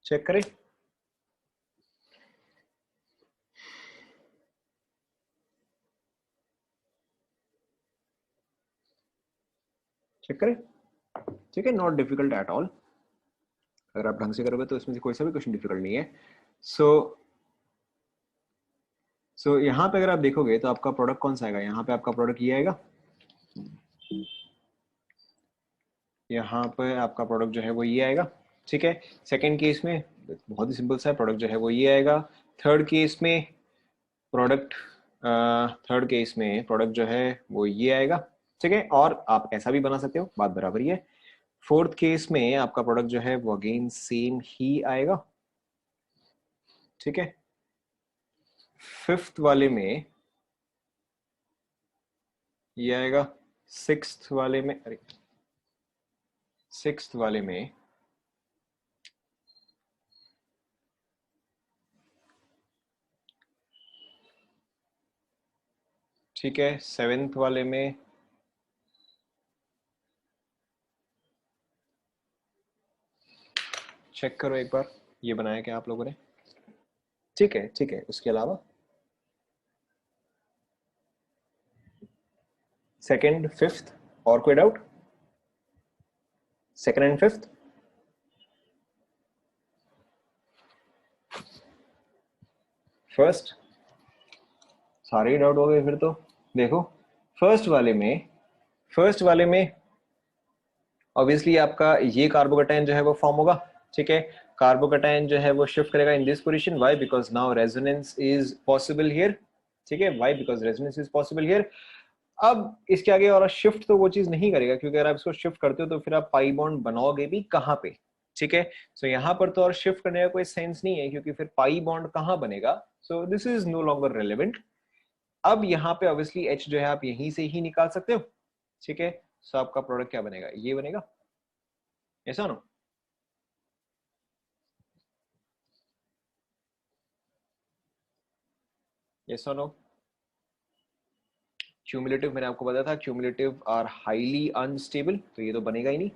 चेक करें। चेक करें, ठीक है, नॉट डिफिकल्ट एट ऑल। अगर आप ढंग से करोगे तो इसमें से कोई सा भी क्वेश्चन डिफिकल्ट नहीं है। सो यहाँ पे अगर आप देखोगे तो आपका प्रोडक्ट कौन सा आएगा, यहाँ पे आपका प्रोडक्ट ये आएगा, यहाँ पे आपका प्रोडक्ट जो है वो ये आएगा, ठीक है। सेकंड केस में बहुत ही सिंपल सा प्रोडक्ट जो है वो ये आएगा। थर्ड केस में प्रोडक्ट जो है वो ये आएगा, ठीक है। और आप ऐसा भी बना सकते हो, बात बराबर ही है। फोर्थ केस में आपका प्रोडक्ट जो है वो अगेन सेम ही आएगा, ठीक है। फिफ्थ वाले में ये आएगा, सिक्स्थ वाले में, अरे सिक्स्थ वाले में ठीक है, सेवेंथ वाले में, चेक करो एक बार ये बनाया क्या आप लोगों ने, ठीक है, ठीक है। उसके अलावा सेकंड फिफ्थ, और कोई doubt? Second and fifth, first, सारे ही डाउट हो गए फिर तो। देखो फर्स्ट वाले में ऑब्वियसली आपका ये कार्बोकेटाइन जो है वो फॉर्म होगा, ठीक है। कार्बोकेटाइन जो है वो शिफ्ट करेगा in this position, why? Because now resonance is possible here, ठीक है। Why? Because resonance is possible here. अब इसके आगे और शिफ्ट तो वो चीज नहीं करेगा, क्योंकि अगर आप इसको शिफ्ट करते हो तो फिर आप पाई बॉन्ड बनाओगे भी कहाँ पे, ठीक है। सो यहाँ पर तो और शिफ्ट करने का कोई सेंस नहीं है, क्योंकि फिर पाई बॉन्ड कहाँ बनेगा, so this is no longer relevant. अब यहाँ पे ऑब्वियसली एच जो है आप यहीं से ही निकाल सकते हो, ठीक है। सो आपका प्रोडक्ट क्या बनेगा, ये बनेगा, ऐसा ना? Yes or no? क्यूमुलेटिव मैंने आपको बताया था, क्यूमुलेटिव आर हाईली अनस्टेबल, तो ये तो बनेगा ही नहीं,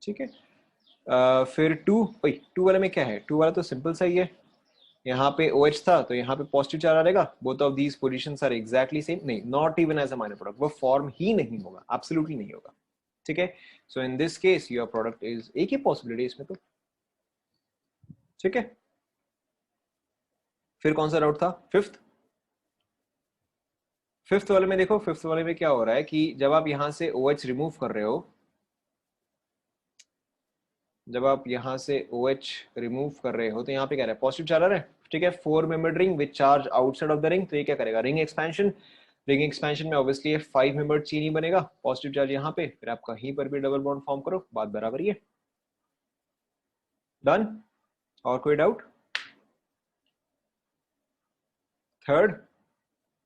ठीक है। फिर टू वाले में क्या है, टू वाला तो सिंपल सा ही है। यहाँ पे OH था तो यहाँ पे पॉजिटिव चार्ज आ रहेगा, both of these positions are exactly same, नहीं, not even as a minor product, वो फॉर्म ही नहीं होगा, एब्सोल्युटली नहीं होगा, ठीक है। So in this case your product is, एक ही पॉसिबिलिटी इसमें तो, ठीक है। फिर कौन सा डाउट था, फिफ्थ? फिफ्थ वाले में देखो, फिफ्थ वाले में क्या हो रहा है कि जब आप यहां से OH रिमूव कर रहे हो, जब आप यहां से OH रिमूव कर रहे हो तो यहाँ पे क्या रहा है, पॉजिटिव चार्ज आ रहा है, ठीक है। 4 membered ring with charge outside of the ring, तो ये क्या करेगा, रिंग एक्सपेंशन। रिंग एक्सपेंशन में ऑब्वियसली ये 5 मेंबर्ड चेन ही बनेगा, पॉजिटिव चार्ज यहाँ पे, फिर आप कहीं पर भी डबल बॉन्ड फॉर्म करो, बात बराबर ही है। डन? और कोई डाउट? थर्ड,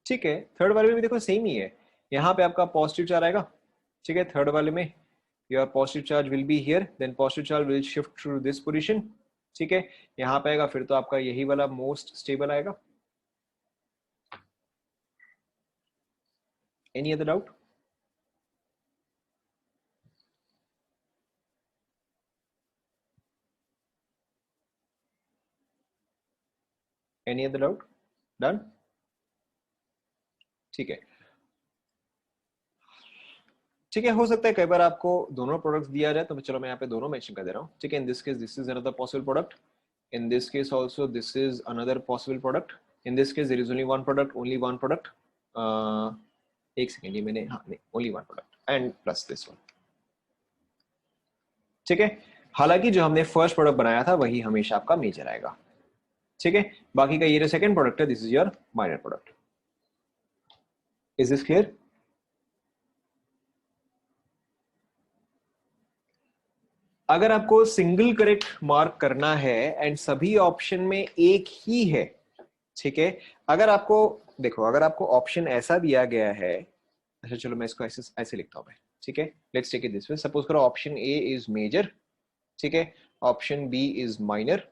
ठीक है, थर्ड वाले में भी देखो सेम ही है, यहाँ पे आपका पॉजिटिव चार्ज आएगा, ठीक है, थर्ड वाले में your positive charge will be here, then positive charge will shift to this position, ठीक है, यहाँ पे आएगा, फिर तो आपका यही वाला मोस्ट स्टेबल आएगा। Any other doubt? Any other doubt? Done, ठीक है, ठीक है, हो सकता है कई बार आपको दोनों प्रोडक्ट्स दिया जाए, तो चलो मैं यहाँ पे दोनों मेंशन कर दे रहा हूँ, ठीक है। In this case this is another possible product, in this case also this is another possible product, in this case there is only one product, only one product, एक सेकेंड, ये मैंने, हाँ नहीं, only one product and plus this one, ठीक है। हालांकि जो हमने फर्स्ट प्रोडक्ट बनाया था वही हमेशा आपका मेजर आएगा, ठीक है। बाकी का ये जो सेकंड प्रोडक्ट है, this is your minor product. Is this clear? अगर आपको सिंगल करेक्ट मार्क करना है एंड सभी ऑप्शन में एक ही है, ठीक है, अगर आपको देखो, अगर आपको ऑप्शन ऐसा दिया गया है, अच्छा चलो मैं इसको ऐसे ऐसे लिखता हूं मैं, ठीक है, let's take it this way, suppose करो ऑप्शन ए इज मेजर, ठीक है, ऑप्शन बी इज माइनर,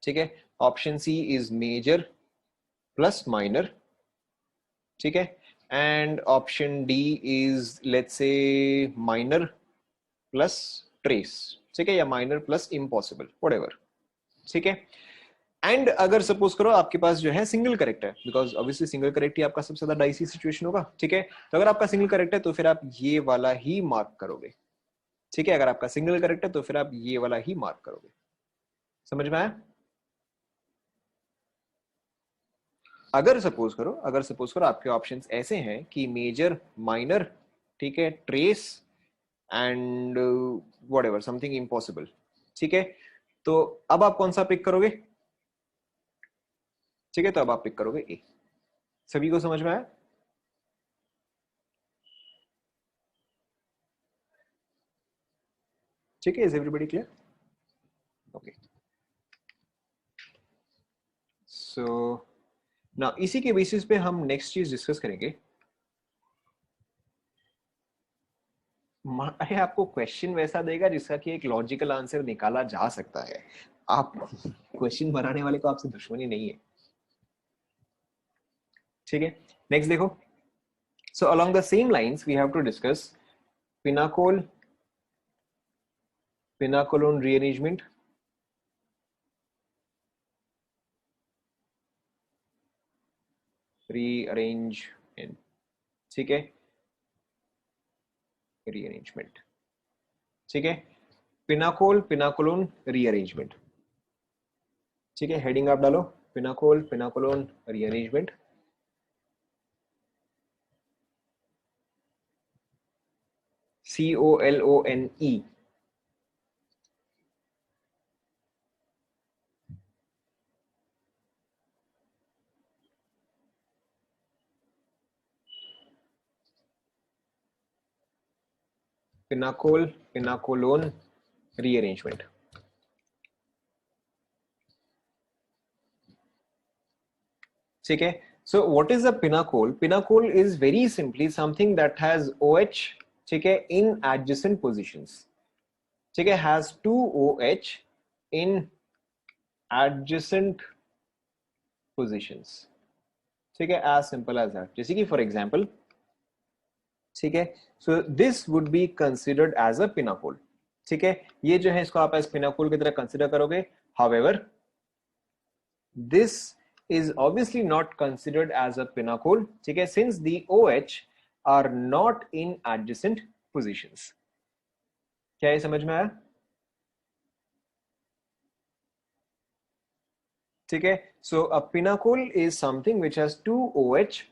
ठीक है, option C is major plus minor, ठीक है, and option D is let's say minor plus trace, ठीक है, या माइनर प्लस इम्पॉसिबल, व्हाटएवर, ठीक है। एंड अगर सपोज करो आपके पास जो है सिंगल करेक्ट है, बिकॉज ऑब्वियसली सिंगल करेक्ट ही आपका सबसे ज्यादा डाइसी सिचुएशन होगा, ठीक है, तो अगर आपका सिंगल करेक्ट है तो फिर आप ये वाला ही मार्क करोगे, ठीक है, अगर आपका सिंगल करेक्ट है तो फिर आप ये वाला ही मार्क करोगे। समझ में आया? अगर सपोज करो आपके ऑप्शंस ऐसे हैं कि मेजर, माइनर, ठीक है, trace and whatever something impossible, ठीक है, तो अब आप कौन सा पिक करोगे? ठीक है, तो अब आप पिक करोगे ए। सभी को समझ में आया? ठीक है, इज एवरीबॉडी क्लियर? ओके, सो ना इसी के बेसिस पे हम नेक्स्ट चीज डिस्कस करेंगे। अरे आपको क्वेश्चन वैसा देगा जिसका कि एक लॉजिकल आंसर निकाला जा सकता है, आप क्वेश्चन बनाने वाले को आपसे दुश्मनी नहीं है, ठीक है। नेक्स्ट देखो, so along the same lines we have to discuss pinacol, pinacolone rearrangement, rearrangement, ठीक है, रीअरेंजमेंट, ठीक है, पिनाकोल, पिनाकोलोन रीअरेंजमेंट, ठीक है, हेडिंग आप डालो, pinacol, pinacolone rearrangement, COLONE, pinacol, pinacolone rearrangement, ठीक है। So what is a pinacol? Pinacol is very simply something that has OH, ठीक है, in adjacent positions, ठीक है, has two OH in adjacent positions, ठीक है, as simple as that, जैसे कि for example, ठीक है, so this would be considered as a pinacol, ठीक है, ये जो है इसको आप as pinacol की तरह कंसिडर करोगे। however this is obviously not considered as a pinacol, ठीक है, since the OH are not in adjacent positions। क्या ये समझ में आया? ठीक है, so a pinacol is something which has two OH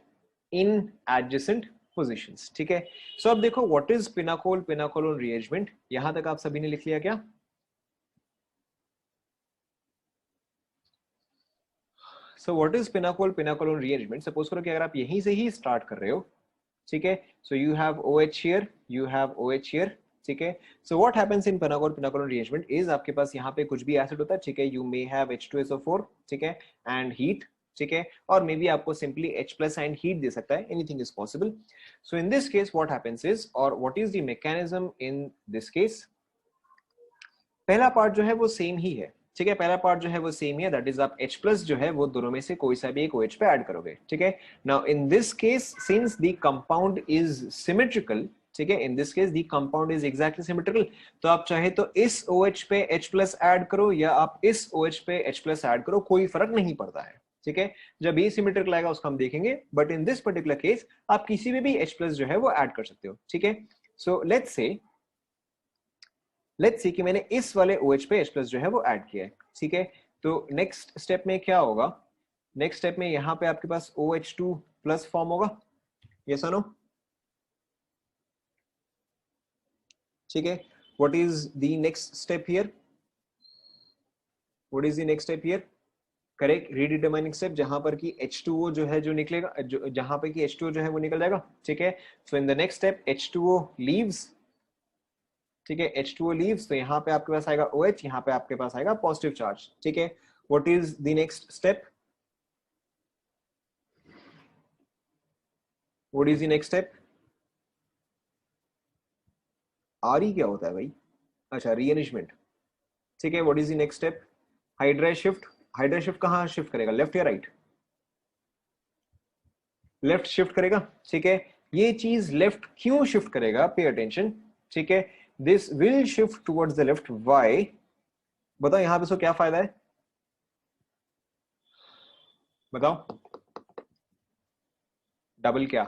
in adjacent positions, ठीक है। so अब देखो what is pinacol, pinacolone rearrangement, यहां तक आप सभी ने लिख लिया क्या? so what is pinacol, pinacolone rearrangement? Suppose करो कि अगर आप यहीं से ही स्टार्ट कर रहे हो, ठीक है, so you have OH here, you have OH here, ठीक है। so what happens in pinacol, pinacolone rearrangement is आपके पास यहाँ पे कुछ भी एसिड होता है, ठीक है, you may have H2SO4, ठीक है, and heat, ठीक है, और मे बी आपको सिंपली H+ एंड हीट दे सकता है, anything is possible. So in this case what happens is, और what is the mechanism in this case, पहला पार्ट जो है वो सेम ही है, ठीक है, पहला पार्ट जो है वो सेम ही है, दैट इज आप H+ जो है वो दोनों में से कोई सा भी एक OH पे ऐड करोगे, ठीक है. Now in this case since the compound is symmetrical, ठीक है, in this case the compound is exactly symmetrical, तो आप चाहे तो इस OH पे H+ ऐड करो या आप इस OH पे H+ ऐड करो, कोई फर्क नहीं पड़ता है, ठीक है. जब ये सिमेट्रिकल आएगा उसका हम देखेंगे, but in this particular case आप किसी में भी H+ जो है वो ऐड कर सकते हो, ठीक है. सो लेट्स से कि मैंने इस वाले OH पे H+ जो है वो ऐड किया है, ठीक है. तो नेक्स्ट स्टेप में क्या होगा, नेक्स्ट स्टेप में यहाँ पे आपके पास OH2+ फॉर्म होगा, यस और नो, ठीक है. What is the next step here, what is the next step here, correct, redetermining step, जहां पर कि H2O जो है जो निकलेगा, जहां पर कि H2O जो है वो निकल जाएगा, ठीक है. So in the next step H2O leaves, ठीक है, H2O लीव्स, तो यहाँ पे आपके पास आएगा OH, यहाँ पे आपके पास आएगा पॉजिटिव चार्ज, ठीक है. What is the next step, what is the next step, RE क्या होता है भाई, अच्छा रीअरेंजमेंट, ठीक है. What is the next step, hydride shift, hydride shift कहाँ शिफ्ट करेगा, लेफ्ट या राइट, लेफ्ट शिफ्ट करेगा, ठीक है. ये चीज लेफ्ट क्यों शिफ्ट करेगा, पे अटेंशन, ठीक है, this will shift towards the left, why, बताओ यहां पे सो क्या फायदा है, बताओ, डबल क्या,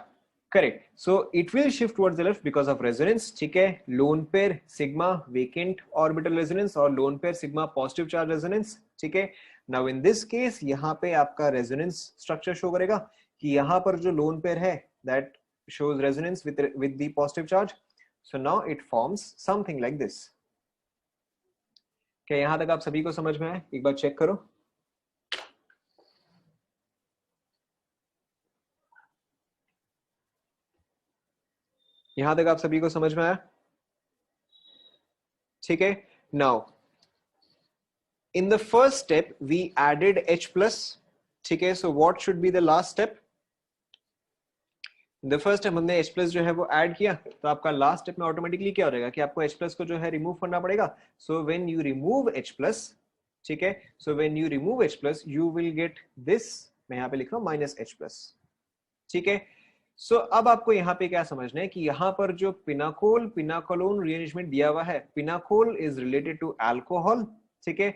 correct. So it will shift towards the left because of resonance, ठीक है. Lone pair sigma vacant orbital resonance और lone pair sigma positive charge resonance, ठीक है. नाउ इन दिस केस यहाँ पे आपका रेजोनेंस स्ट्रक्चर शो करेगा कि यहाँ पर जो लोन पेयर है that shows resonance with the positive charge. So now it forms something like this. क्या यहां तक आप सभी को समझ में आया, एक बार चेक करो. यहां तक आप सभी को समझ में आया, ठीक है. Now in the first step we added H+, ठीक है. So what should be the last step, the first step हमने H+ जो है वो ऐड किया, तो आपका लास्ट स्टेप में ऑटोमेटिकली क्या हो जाएगा कि आपको H+ को जो है रिमूव करना पड़ेगा. सो व्हेन यू रिमूव H+, ठीक है, सो when you remove H+ you will get this, मैं यहाँ पे लिख रहा हूँ -H+, ठीक है. सो अब आपको यहाँ पे क्या समझना है कि यहाँ पर जो पिनाकोल पिनाकोलोन रीअरेंजमेंट दिया हुआ है, pinacol is related to alcohol, ठीक है.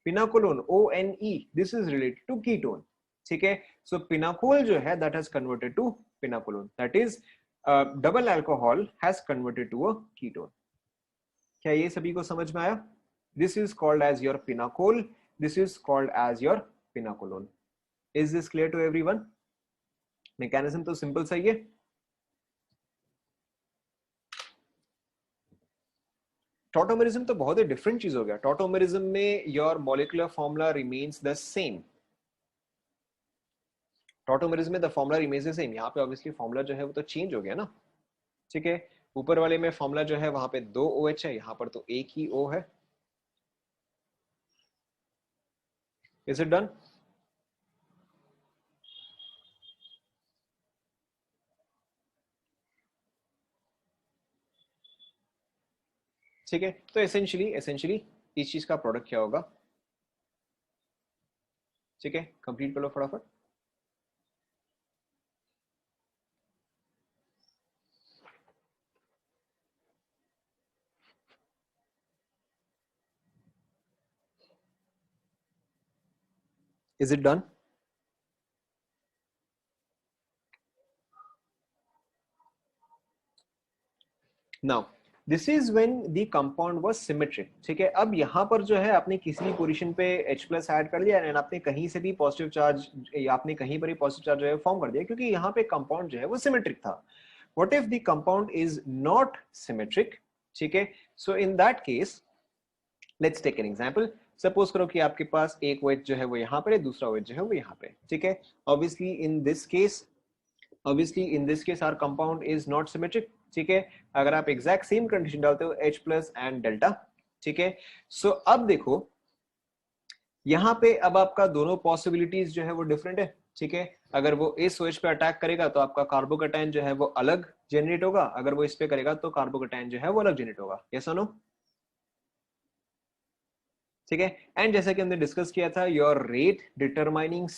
Pinacolone ONE this is related to ketone, ठीक है. सो पिनाकोल जो है that has converted to pinacolone, that is double alcohol has converted to a ketone. क्या ये सभी को समझ में आया, this is called as your pinacol, this is called as your pinacolone. Is this clear to everyone, mechanism तो simple सही है. टॉटोमेरिज्म तो बहुत ही डिफरेंट चीज हो गया. टॉटोमेरिज्म में your molecular formula remains the same, tautomerism में the formula remains the same. यहाँ पे ऑब्वियसली फॉर्मूला जो है वो तो चेंज हो गया ना, ठीक है. ऊपर वाले में फॉर्मूला जो है वहां पे 2 OH है, यहाँ पर तो एक ही O है. इज इट डन, ठीक है. तो एसेंशियली इस चीज का प्रोडक्ट क्या होगा, ठीक है, कंप्लीट कर लो फटाफट. Is it done, now this is when the compound was symmetric, ठीक है. अब यहाँ पर जो है आपने किसी भी पोजीशन पे H+ ऐड कर दिया एंड आपने कहीं से भी पॉजिटिव चार्ज, आपने कहीं पर भी पॉजिटिव चार्ज जो है फॉर्म कर दिया क्योंकि यहाँ पे कंपाउंड जो है वो सिमेट्रिक था. What if the compound is not symmetric, ठीक है. So in that case let's take an example. Suppose करो कि आपके पास एक OH जो है वो यहाँ पर है, दूसरा OH जो है वो यहाँ पे, ठीक है. Obviously in this case our compound is not symmetric, ठीक है. अगर आप एग्जैक्ट सेम कंडीशन डालते हो H+ एंड डेल्टा, ठीक है. सो अब देखो यहाँ पे अब आपका दोनों पॉसिबिलिटीज जो है वो डिफरेंट है, ठीक है, अगर वो इस OH पे अटैक करेगा तो आपका कार्बोकैटायन जो है वो अलग जनरेट होगा, अगर वो इस पे करेगा तो कार्बोकैटायन जो है वो अलग जनरेट होगा। Yes or no? ठीक है, एंड जैसा कि हमने डिस्कस किया था, your rate determining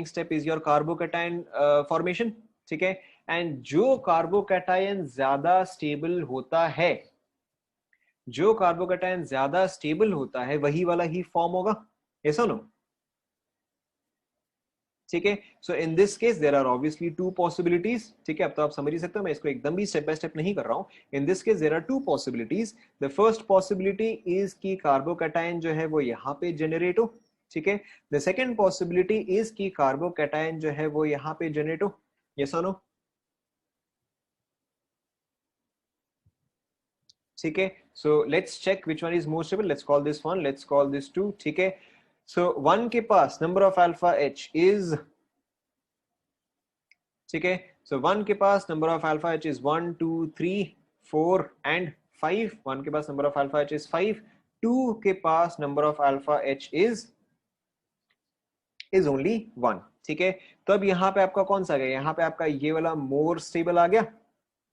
step is your carbocation formation. ठीक है, एंड जो कार्बोकैटायन ज्यादा स्टेबल होता है, जो कार्बोकैटायन ज्यादा स्टेबल होता है वही वाला ही फॉर्म होगा। Yes or no? ठीक है, so in this case there are obviously two possibilities. ठीक है, अब तो आप समझ ही सकते हो, मैं इसको एकदम भी स्टेप बाय स्टेप नहीं कर रहा हूं। In this case there are two possibilities. The first possibility is कि कार्बोकैटायन जो है वो यहाँ पे जनरेट हो। ठीक है, द सेकेंड पॉसिबिलिटी इज कि कार्बोकैटायन जो है वो यहाँ पे जनरेट हो। Yes or no? ठीक है, so let's check which one is more stable. Let's call this one, let's call this two. ठीक है, सो वन के पास number of alpha H is, ठीक है, सो वन के पास number of alpha H is 1 2 3 4 and 5। One के पास number of alpha H is 5। Two के पास number of alpha H is only 1। ठीक है, तो अब यहाँ पे आपका कौन सा आ गया? यहाँ पे आपका ये वाला मोर स्टेबल आ गया।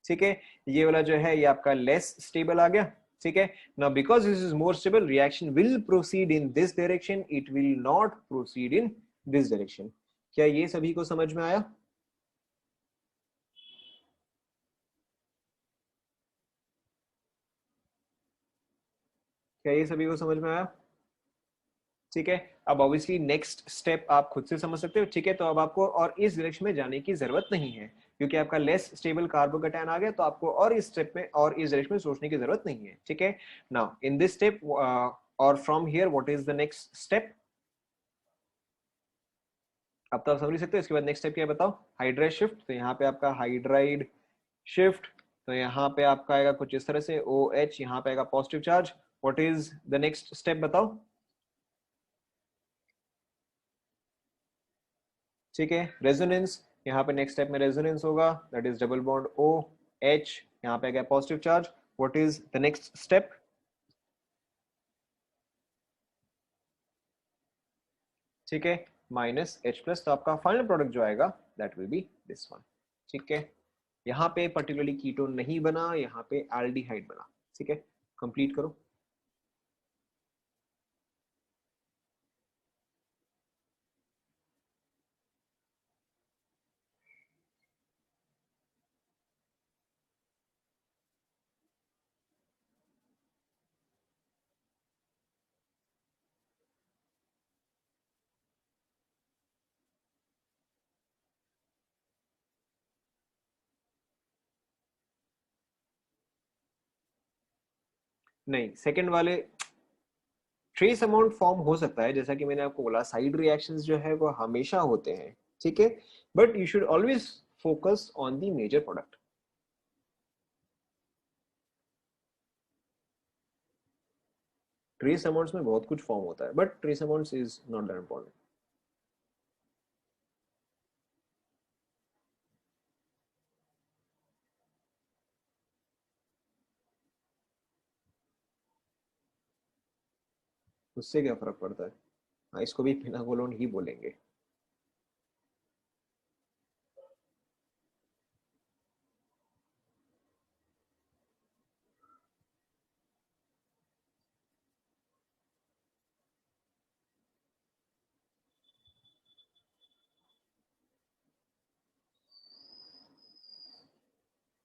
ठीक है, ये वाला जो है ये आपका लेस स्टेबल आ गया। ठीक है, now because this is more stable, reaction will proceed in this direction, it will not proceed in this direction. क्या ये सभी को समझ में आया? क्या ये सभी को समझ में आया? ठीक है, अब ऑब्वियसली नेक्स्ट स्टेप आप खुद से समझ सकते हो। ठीक है, तो अब आपको और इस डायरेक्शन में जाने की जरूरत नहीं है, क्योंकि आपका लेस स्टेबल कार्बोकैटायन आ गया, तो आपको और इस स्टेप में और इस डायरेक्शन में सोचने की जरूरत नहीं है। ठीक है, नाउ इन दिस स्टेप और from here what is the next step? अब तो आप समझ सकते हो। इसके बाद नेक्स्ट स्टेप क्या है बताओ? Hydride shift. तो यहाँ पे आपका हाइड्राइड शिफ्ट, तो यहाँ पे आपका आएगा कुछ इस तरह से OH, यहाँ पे आएगा positive charge. What is the next step बताओ? ठीक है, रेजोनेंस। यहाँ पे नेक्स्ट स्टेप में रेजोनेंस होगा, that is double bond OH, यहाँ पे गया positive charge. What is the next step? ठीक है, -H+, तो आपका फाइनल प्रोडक्ट जो आएगा that will be this one. ठीक है, यहाँ पे पर्टिकुलरली कीटोन नहीं बना, यहाँ पे एल्डिहाइड बना। ठीक है, कंप्लीट करो। नहीं, सेकंड वाले ट्रेस अमाउंट फॉर्म हो सकता है, जैसा कि मैंने आपको बोला, साइड रिएक्शंस जो है वो हमेशा होते हैं। ठीक है, but you should always focus on the major product. Trace amounts में बहुत कुछ फॉर्म होता है, but trace amounts is not that important. उससे क्या फर्क पड़ता है? हाँ, इसको भी फिनाकोलोन ही बोलेंगे।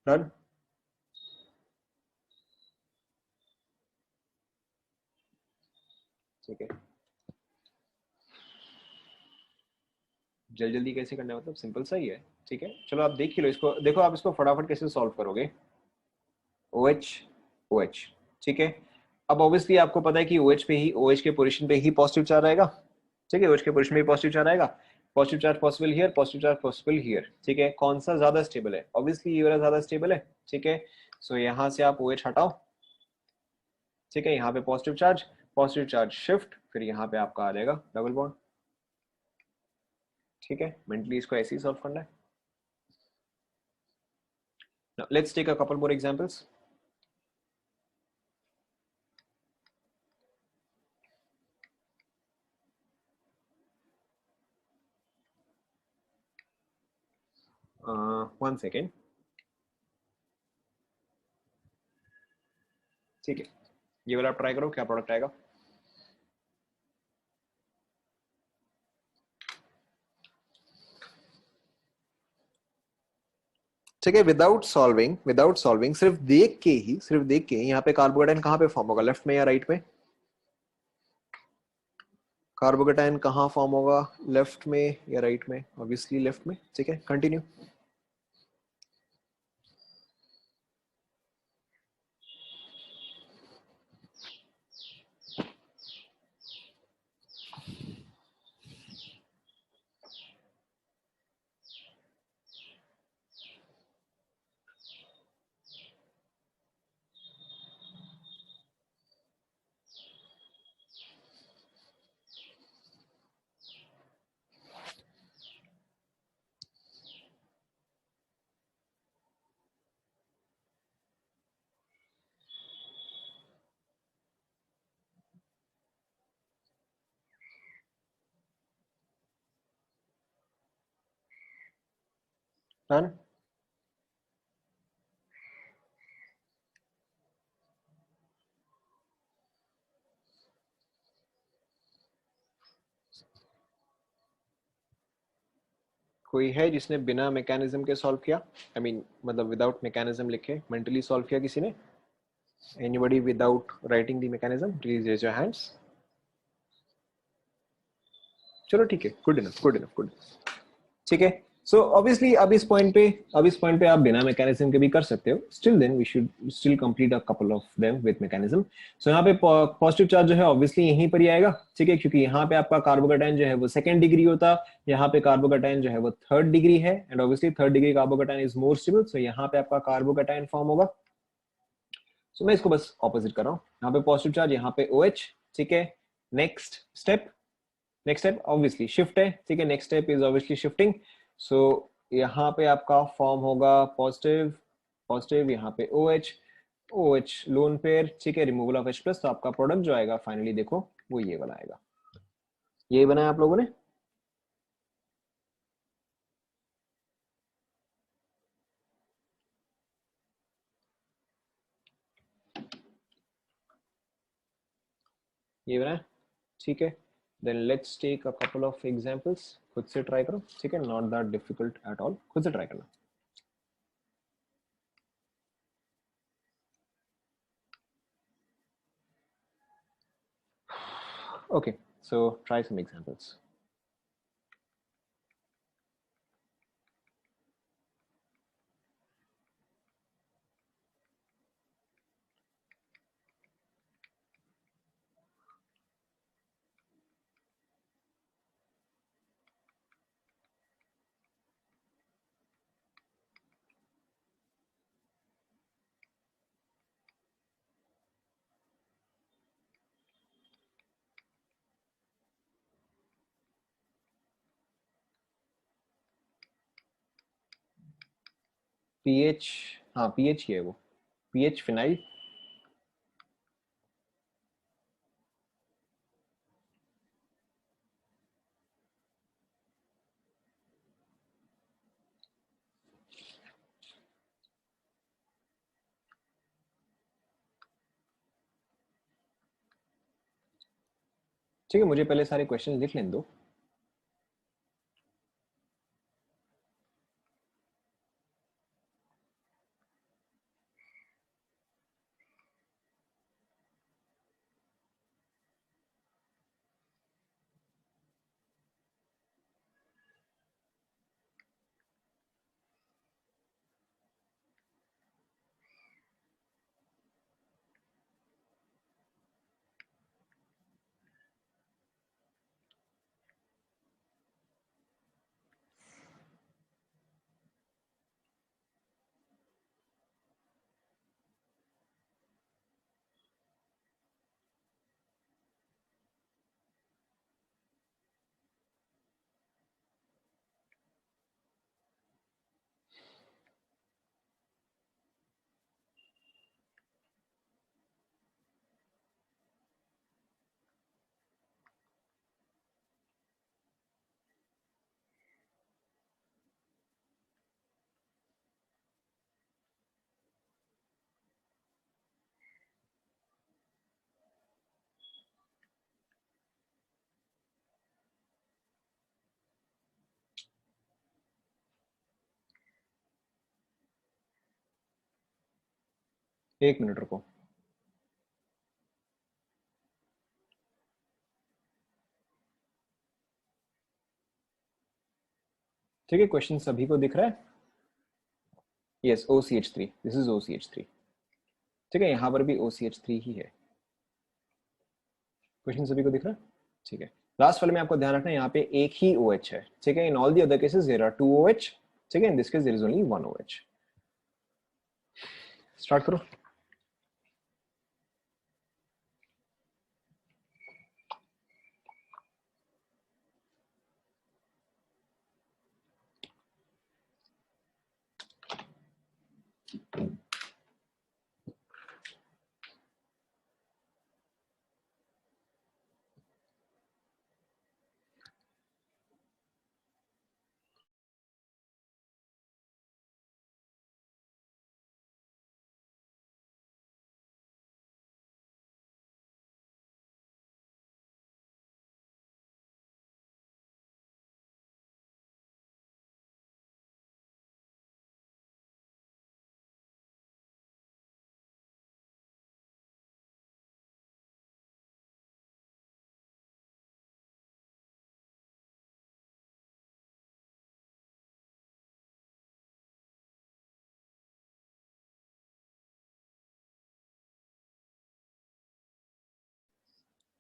डन। ठीक है, जल्दी जल्दी कैसे करना है मतलब सिंपल सा ही है। ठीक है, चलो आप देख ही लो इसको, देखो आप इसको फटाफट कैसे सॉल्व करोगे। OH, OH। ठीक है, अब ऑब्वियसली आपको पता है कि OH पे ही, OH के पोजीशन पे ही पॉजिटिव चार्ज आएगा। ठीक है, OH के पोजीशन में पॉजिटिव चार्ज आएगा। Positive charge possible here, positive charge possible here. ठीक है, कौन सा ज्यादा स्टेबल है? ऑब्वियसली ये वाला ज्यादा स्टेबल है। ठीक है, सो यहाँ से आप OH हटाओ। ठीक है, यहाँ पे पॉजिटिव चार्ज शिफ्ट, फिर यहाँ पे आपका आ जाएगा डबल बॉन्ड। ठीक है, मेंटली इसको ऐसे ही सॉल्व करना है। Now, let's take a couple more examples. Second, ठीक है, ये वाला आप ट्राई करो, क्या प्रोडक्ट आएगा। ठीक है, विदाउट सॉल्विंग सिर्फ देख के यहाँ पे कार्बोकेटाइन कहाँ पे फॉर्म होगा, लेफ्ट में या राइट में? कार्बोकेटाइन कहाँ फॉर्म होगा, लेफ्ट में या राइट में? ऑब्वियसली लेफ्ट में। ठीक है, कंटिन्यू। डन। कोई है जिसने बिना मैकेनिज्म के सॉल्व किया? आई मीन मतलब विदाउट मैकेनिज्म लिखे मेंटली सॉल्व किया किसी ने? Anybody without writing the mechanism, please raise your hands. चलो ठीक है, good enough, good enough, good. ठीक है, सो ऑब्वियसली अब इस पॉइंट पे आप बिना मैकेनिज्म के भी कर सकते हो, still then we should still complete a couple of them with mechanism. So यहाँ पे पॉजिटिव चार्ज जो है ऑब्वियसली यहीं पर ही आएगा, ठीक है, क्योंकि यहाँ पे आपका कार्बोकेटाइन जो है वो सेकंड डिग्री होता, यहाँ पे कार्बोकेटाइन जो है वो थर्ड डिग्री है, and obviously third degree carbocation is more stable, so यहाँ पे आपका कार्बोकेटाइन फॉर्म होगा। सो मैं इसको बस ऑपोजिट कर रहा हूँ, यहाँ पे पॉजिटिव चार्ज, यहाँ पे OH। ठीक है, नेक्स्ट स्टेप ऑब्वियसली शिफ्ट है, ठीक है, next step is obviously shifting. So यहाँ पे आपका फॉर्म होगा पॉजिटिव पॉजिटिव, यहाँ पे OH लोन पेयर, ठीक है, रिमूवल ऑफ H प्लस, तो आपका प्रोडक्ट जो आएगा फाइनली देखो वो ये वाला आएगा। ये बनाया आप लोगों ने? ये बनाया, ठीक है। Then let's take a couple of examples, खुद से ट्राई करो, ठीक है, not that difficult at all, खुद से ट्राई करना। Okay, so try some examples. PH, हाँ पीएच ही है वो, पीएच फिनाइल। ठीक है, मुझे पहले सारे क्वेश्चन लिख लेने दो। एक मिनट रुको। ठीक है, क्वेश्चन सभी को दिख रहा है? Yes, OCH3, this is OCH3। ठीक है, यहाँ पर भी OCH3 ही है। क्वेश्चन सभी को दिख रहा है? ठीक है, लास्ट वाले में आपको ध्यान रखना है, यहाँ पे एक ही OH है। ठीक है, in all the other cases there are 2 OH। ठीक है, in this case there is only 1 OH। Start करो।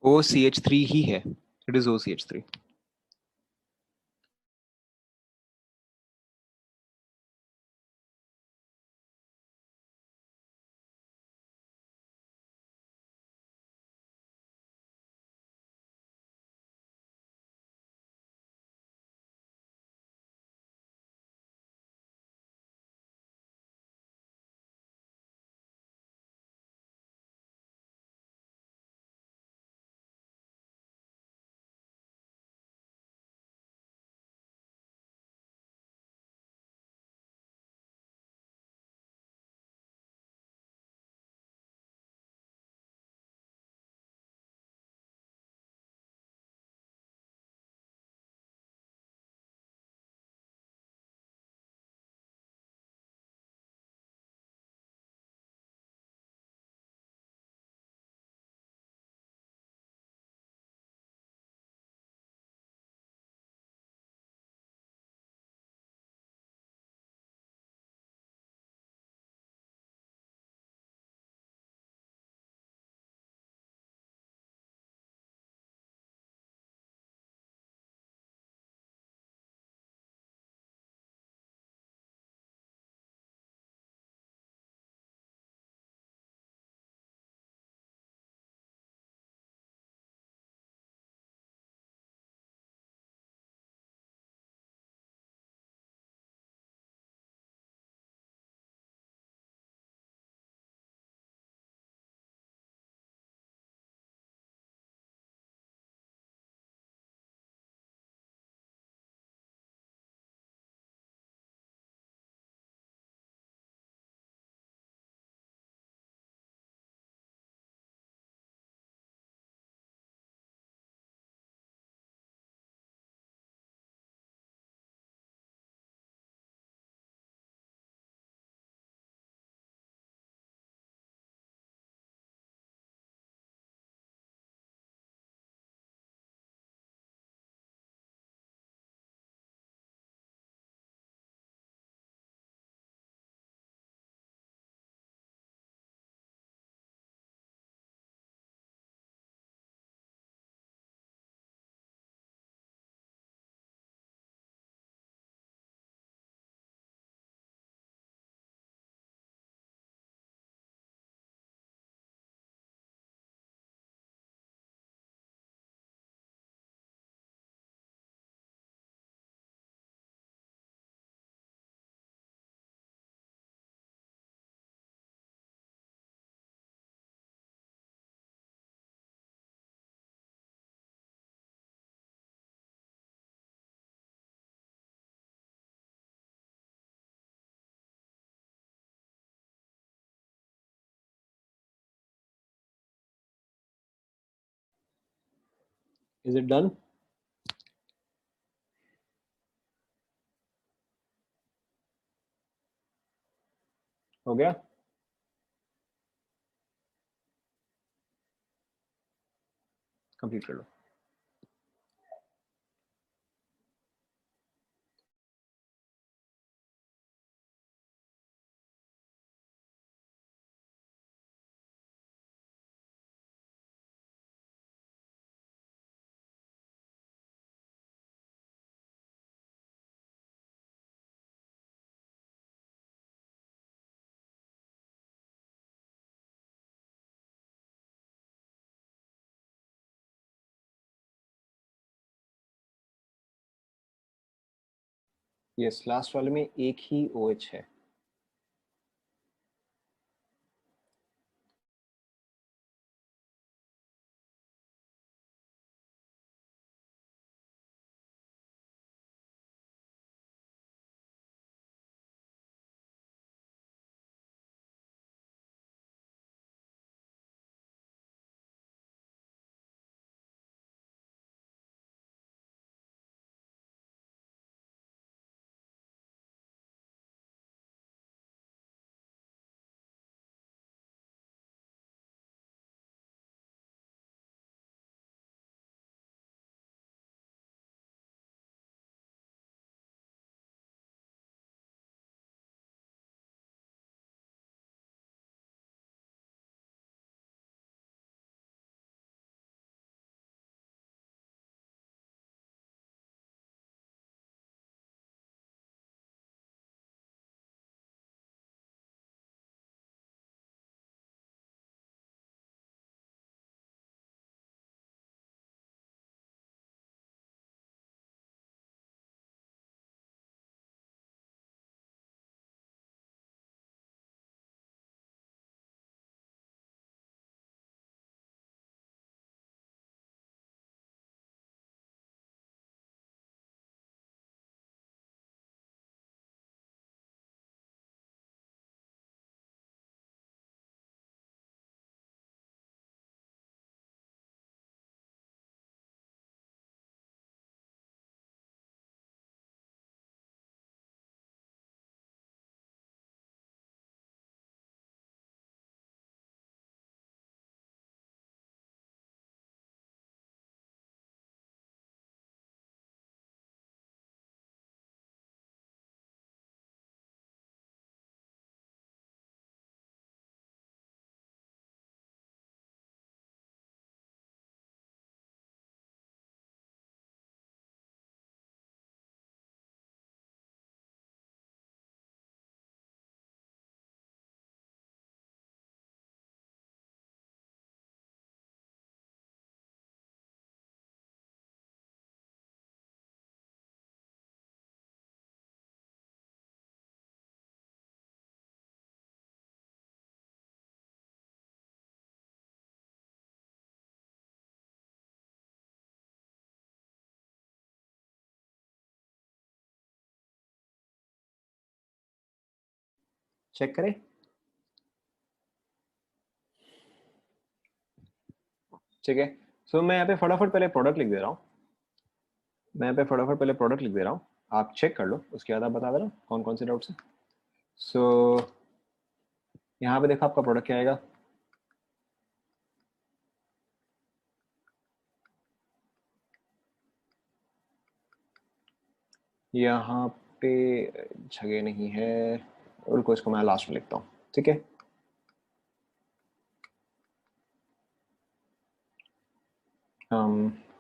OCH3 ही है, it is OCH3। Is it done? हो गया? कंप्लीट कर लो। यस, लास्ट वाले में एक ही OH है। चेक करें। ठीक है, सो मैं यहाँ पे फटाफट पहले प्रोडक्ट लिख दे रहा हूँ। मैं यहाँ पे फटाफट पहले प्रोडक्ट लिख दे रहा हूँ, आप चेक कर लो, उसके बाद आप बता देना कौन कौन से डाउट्स हैं। सो यहाँ पे देखो आपका प्रोडक्ट क्या आएगा। यहाँ पे जगह नहीं है, उनको इसको मैं लास्ट में लिखता हूँ। ठीक है,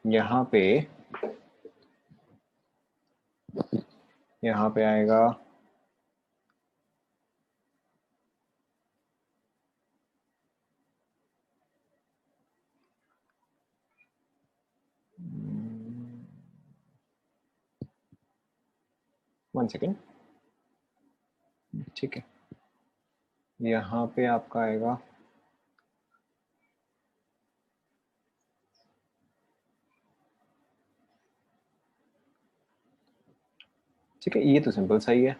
यहाँ पे आएगा वन सेकेंड। ठीक है, यहाँ पे आपका आएगा ठीक है, ये तो सिंपल सा ही है।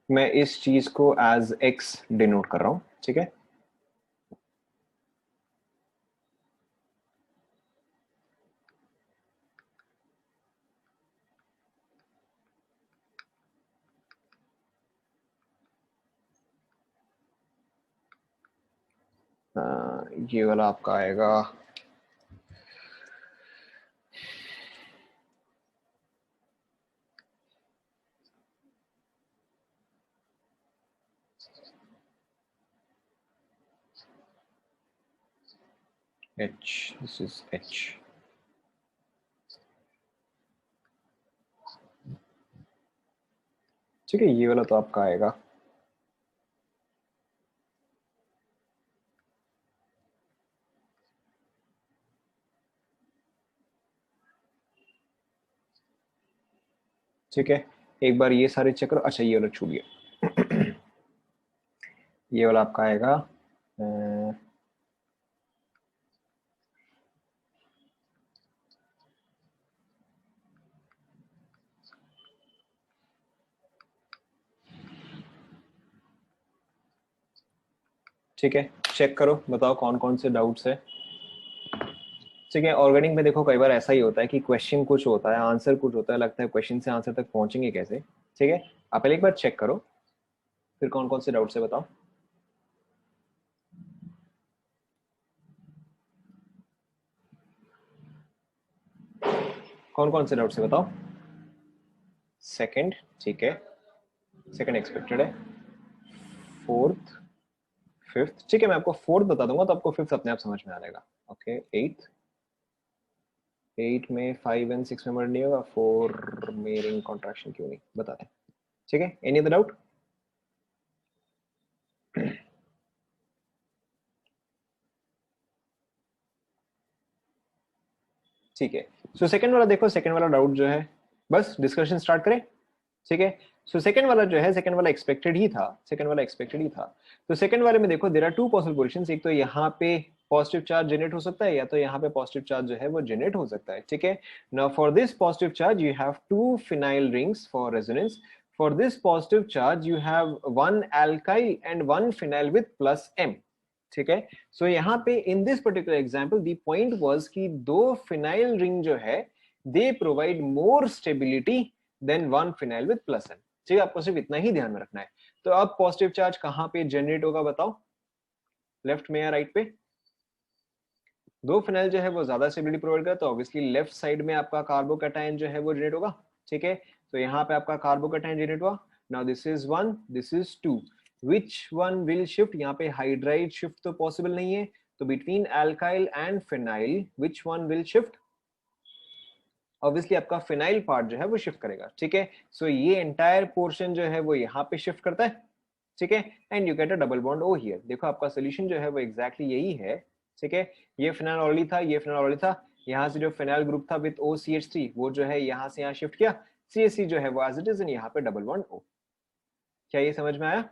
मैं इस चीज को एज एक्स डिनोट कर रहा हूँ। ठीक है, ये वाला आपका आएगा H, this is H. ठीक है, ये वाला तो आपका आएगा। ठीक है, एक बार ये सारे चेक करो। अच्छा, ये वाला छूट गया। ये वाला आपका आएगा ठीक है, चेक करो, बताओ कौन कौन से डाउट्स है। ठीक है, ऑर्गेनिक में देखो कई बार ऐसा ही होता है कि क्वेश्चन कुछ होता है, आंसर कुछ होता है, लगता है क्वेश्चन से आंसर तक पहुंचेंगे कैसे। ठीक है, आप पहले एक बार चेक करो, फिर कौन कौन से डाउट्स है बताओ। कौन कौन से डाउट्स है बताओ। सेकंड, ठीक है, सेकंड एक्सपेक्टेड है। फोर्थ, फिफ्थ, ठीक है, मैं आपको फोर्थ बता दूंगा तो आपको फिफ्थ अपने आप समझ में आ जाएगा। ओके, एट्थ, एट में 5 एंड 6 में मर्ज नहीं होगा, 4 में रिंग कॉन्ट्रैक्शन क्यों नहीं, बता दें। ठीक है, एनी अदर डाउट। ठीक है, सो सेकंड वाला देखो, सेकंड वाला डाउट जो है, बस डिस्कशन स्टार्ट करें। ठीक है, सो सेकंड वाला जो है, सेकंड वाला एक्सपेक्टेड ही था, सेकंड वाला एक्सपेक्टेड ही था। तो सेकंड वाले में देखो, there are two possible positions, एक तो यहाँ पे पॉजिटिव चार्ज जनरेट हो सकता है, या तो यहाँ पे पॉजिटिव चार्ज जो है वो जनरेट हो सकता है। ठीक है, now for this positive charge you have two phenyl rings for resonance. For this positive charge you have one alkyl and one phenyl with plus m। ठीक है, सो यहाँ पे in this particular example the point was कि दो phenyl ring जो है they provide more stability than one phenyl with plus m। ठीक है, आपको सिर्फ इतना ही ध्यान में रखना है। तो अब पॉजिटिव चार्ज कहां पे जनरेट होगा बताओ, लेफ्ट में या राइट पे। दो फिनाइल जो है वो ज्यादा स्टेबिलिटी प्रोवाइड करता है, तो ऑब्वियसली लेफ्ट साइड में आपका कार्बोकैटायन जो है वो जनरेट होगा। ठीक है, तो यहाँ पे आपका कार्बोकैटायन जनरेट हुआ। Now this is 1, this is 2, which one will shift, यहाँ पे हाइड्राइड शिफ्ट तो पॉसिबल नहीं है, तो between alkyl and phenyl which one will shift, obviously आपका फिनाइल पार्ट जो है वो शिफ्ट करेगा। ठीक है, सो ये एंटायर पोर्शन जो है वो यहाँ पे शिफ्ट करता है। ठीक है, and you get a double bond O here. देखो आपका सोल्यूशन जो है वो एग्जैक्टली यही है। ठीक है, ये फिनाइल ऑलरेडी था, ये फिनाइल ऑलरेडी था, यहाँ से जो फिनाइल ग्रुप था विद OCH3 वो जो है यहाँ से यहाँ शिफ्ट किया, CH3 जो है वो एज इट इज, यहाँ पे डबल बॉन्ड O। क्या ये समझ में आया?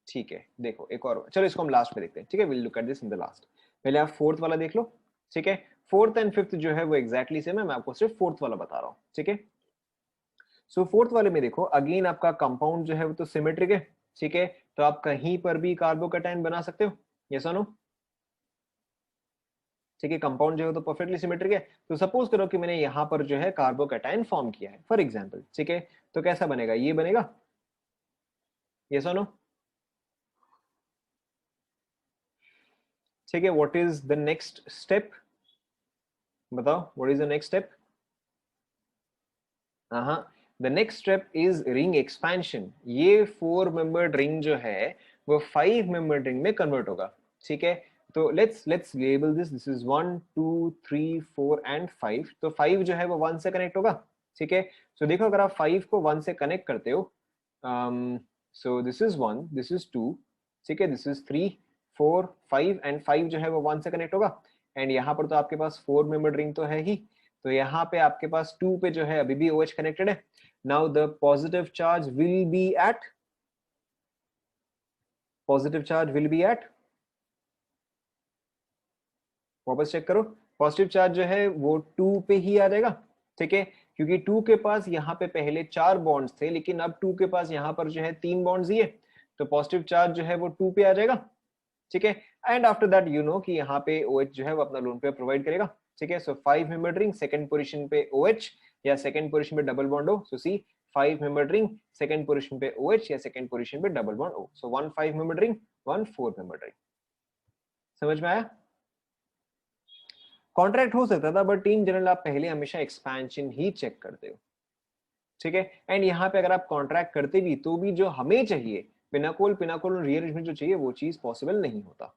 ठीक है, देखो एक और, चलो इसको हम लास्ट में देखते हैं। ठीक है, will look at this in the last. पहले आप फोर्थ वाला देख लो। ठीक है, फोर्थ एंड फिफ्थ जो है वो एग्जैक्टली सेम है, मैं आपको सिर्फ फोर्थ वाला बता रहा हूँ। ठीक है, सो फोर्थ वाले में देखो, अगेन आपका कंपाउंड जो है वो तो सिमेट्रिक है। ठीक है, तो आप कहीं पर भी कार्बोकैटायन बना सकते हो, यस और नो। ठीक है, कंपाउंड जो है तो परफेक्टली सिमेट्रिक है। तो सपोज करो कि मैंने यहाँ पर जो है कार्बोकैटायन फॉर्म किया है फॉर एग्जांपल। ठीक है, तो कैसा बनेगा, ये बनेगा, यस और नो। ठीक है, what is the next step, बताओ what is the next step. हाँ, the next step is ring expansion. ये 4 मेंबर्ड रिंग जो है वो 5 मेंबर्ड रिंग में कन्वर्ट होगा। ठीक है, तो let's label this, this is 1 2 3 4 and 5। तो 5 जो है वो 1 से कनेक्ट होगा। ठीक है, सो देखो अगर आप 5 को 1 से कनेक्ट करते हो, सो दिस इज 1, दिस इज 2, ठीक है, दिस इज 3 4 5 एंड 5 जो है वो 1 से कनेक्ट होगा। एंड यहाँ पर तो आपके पास 4 मेंबर्ड रिंग तो है ही, तो यहाँ पे आपके पास 2 पे जो है अभी भी OH कनेक्टेड है। Now the positive charge will be at, positive charge will be at, वापस चेक करो, पॉजिटिव चार्ज जो है वो 2 पे ही आ जाएगा। ठीक है, क्योंकि 2 के पास यहाँ पे पहले 4 बॉन्ड्स थे, लेकिन अब 2 के पास यहाँ पर जो है 3 बॉन्ड्स ही है, तो पॉजिटिव चार्ज जो है वो 2 पे आ जाएगा। ठीक है, and after that you know कि यहाँ पे OH जो है वो अपना लोन पे प्रोवाइड करेगा। ठीक है, सो 5 मेंबर्ड रिंग, सेकंड पोजीशन पे OH या सेकंड पोजीशन पे डबल बॉन्ड O। सो सी 5 मेंबर्ड रिंग, सेकंड पोजीशन पे OH या सेकंड पोजीशन पे डबल बॉन्ड O। सो 1 5 मेंबर्ड रिंग, 1 4 मेंबर्ड रिंग। समझ में आया? कॉन्ट्रैक्ट हो सकता था, बट इन जनरल आप पहले हमेशा एक्सपेंशन ही चेक करते हो। ठीक है, एंड यहाँ पे अगर आप कॉन्ट्रैक्ट करते भी तो भी जो हमें चाहिए पिनाकोल रीअरेंजमेंट जो चाहिए वो चीज पॉसिबल नहीं होता।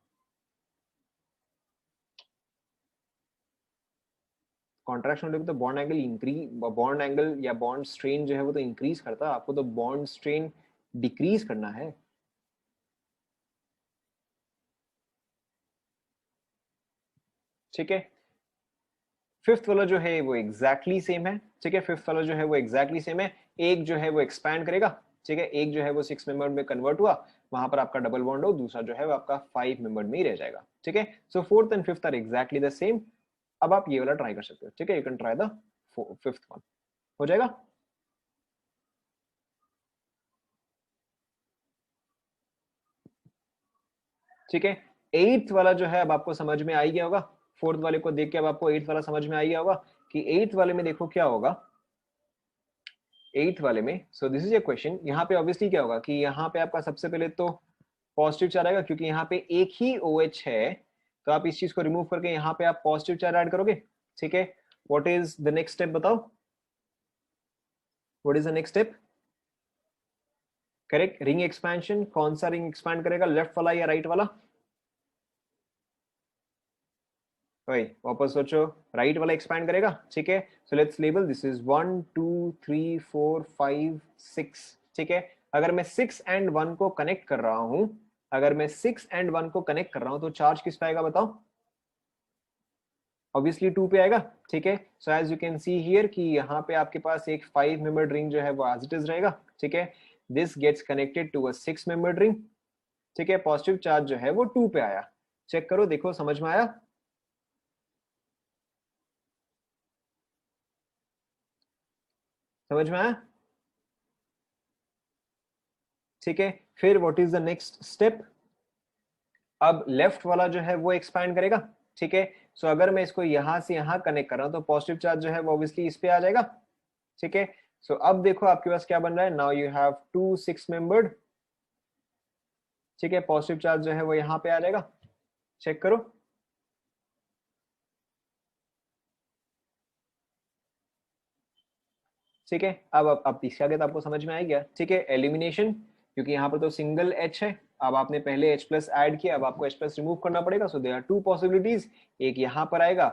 कॉन्ट्रैक्शन होने पे तो bond angle increase, bond angle या बॉन्ड स्ट्रेन जो है वो तो इंक्रीज करता है, आपको तो बॉन्ड स्ट्रेन डिक्रीज करना है। ठीक है, फिफ्थ वाला जो है वो एग्जैक्टली सेम है। ठीक है, फिफ्थ वाला जो है वो एग्जैक्टली सेम है। एक जो है वो एक्सपैंड करेगा, ठीक है, एक जो है वो 6 मेंबर में कन्वर्ट हुआ, वहां पर आपका डबल बॉन्ड हो, दूसरा जो है वो आपका 5 मेंबर में ही रह जाएगा। ठीक है, so fourth and fifth are exactly the same. अब आप ये वाला ट्राई कर सकते हो। ठीक है, you can try the fifth one, हो जाएगा। ठीक है, एट्थ वाला जो है अब आपको समझ में आ ही गया होगा। फोर्थ वाले को देख के अब आपको एट्थ वाला समझ में आ गया होगा कि एट्थ वाले में देखो क्या होगा। एट्थ वाले में, सो दिस इज ए क्वेश्चन, यहाँ पे ऑब्वियसली क्या होगा कि यहाँ पे आपका सबसे पहले तो पॉजिटिव चार्ज आएगा, क्योंकि यहाँ पे एक ही OH है, तो आप इस चीज को रिमूव करके यहाँ पे आप पॉजिटिव चार्ज ऐड करोगे। ठीक है, what is the next step बताओ, what is the next step? Correct, ring expansion. कौन सा रिंग एक्सपैंड करेगा, लेफ्ट वाला या राइट वाला? वही, वापस सोचो, राइट वाला एक्सपैंड करेगा। ठीक है, so let's label this is 1 2 3 4 5 6। ठीक है, अगर मैं 6 एंड 1 को कनेक्ट कर रहा हूं, अगर मैं 6 एंड 1 को कनेक्ट कर रहा हूं तो चार्ज किस पे आएगा बताओ? ऑब्वियसली 2 पे आएगा। ठीक है, so as you can see here कि यहाँ पे आपके पास एक 5 मेंबर्ड रिंग जो है वो एज इट इज रहेगा। ठीक है, this gets connected to a 6 membered ring. ठीक है, पॉजिटिव चार्ज जो है वो 2 पे आया। चेक करो, देखो समझ में आया? समझ में आया? ठीक है, फिर what is the next step? अब लेफ्ट वाला जो है वो एक्सपैंड करेगा। ठीक है, सो अगर मैं इसको यहां से यहां कनेक्ट कर रहा हूं तो पॉजिटिव चार्ज जो है वो ऑब्वियसली इस पे आ जाएगा। ठीक है, सो अब देखो आपके पास क्या बन रहा है, now you have two 6 membered. ठीक है, पॉजिटिव चार्ज जो है वो यहाँ पे आ जाएगा। चेक करो। ठीक है, अब इसके आगे तो आपको समझ में आ गया। ठीक है, एलिमिनेशन, क्योंकि यहाँ पर तो सिंगल H है, अब आपने पहले H प्लस ऐड किया, अब आपको H प्लस रिमूव करना पड़ेगा। So there are two possibilities, एक यहाँ पर आएगा,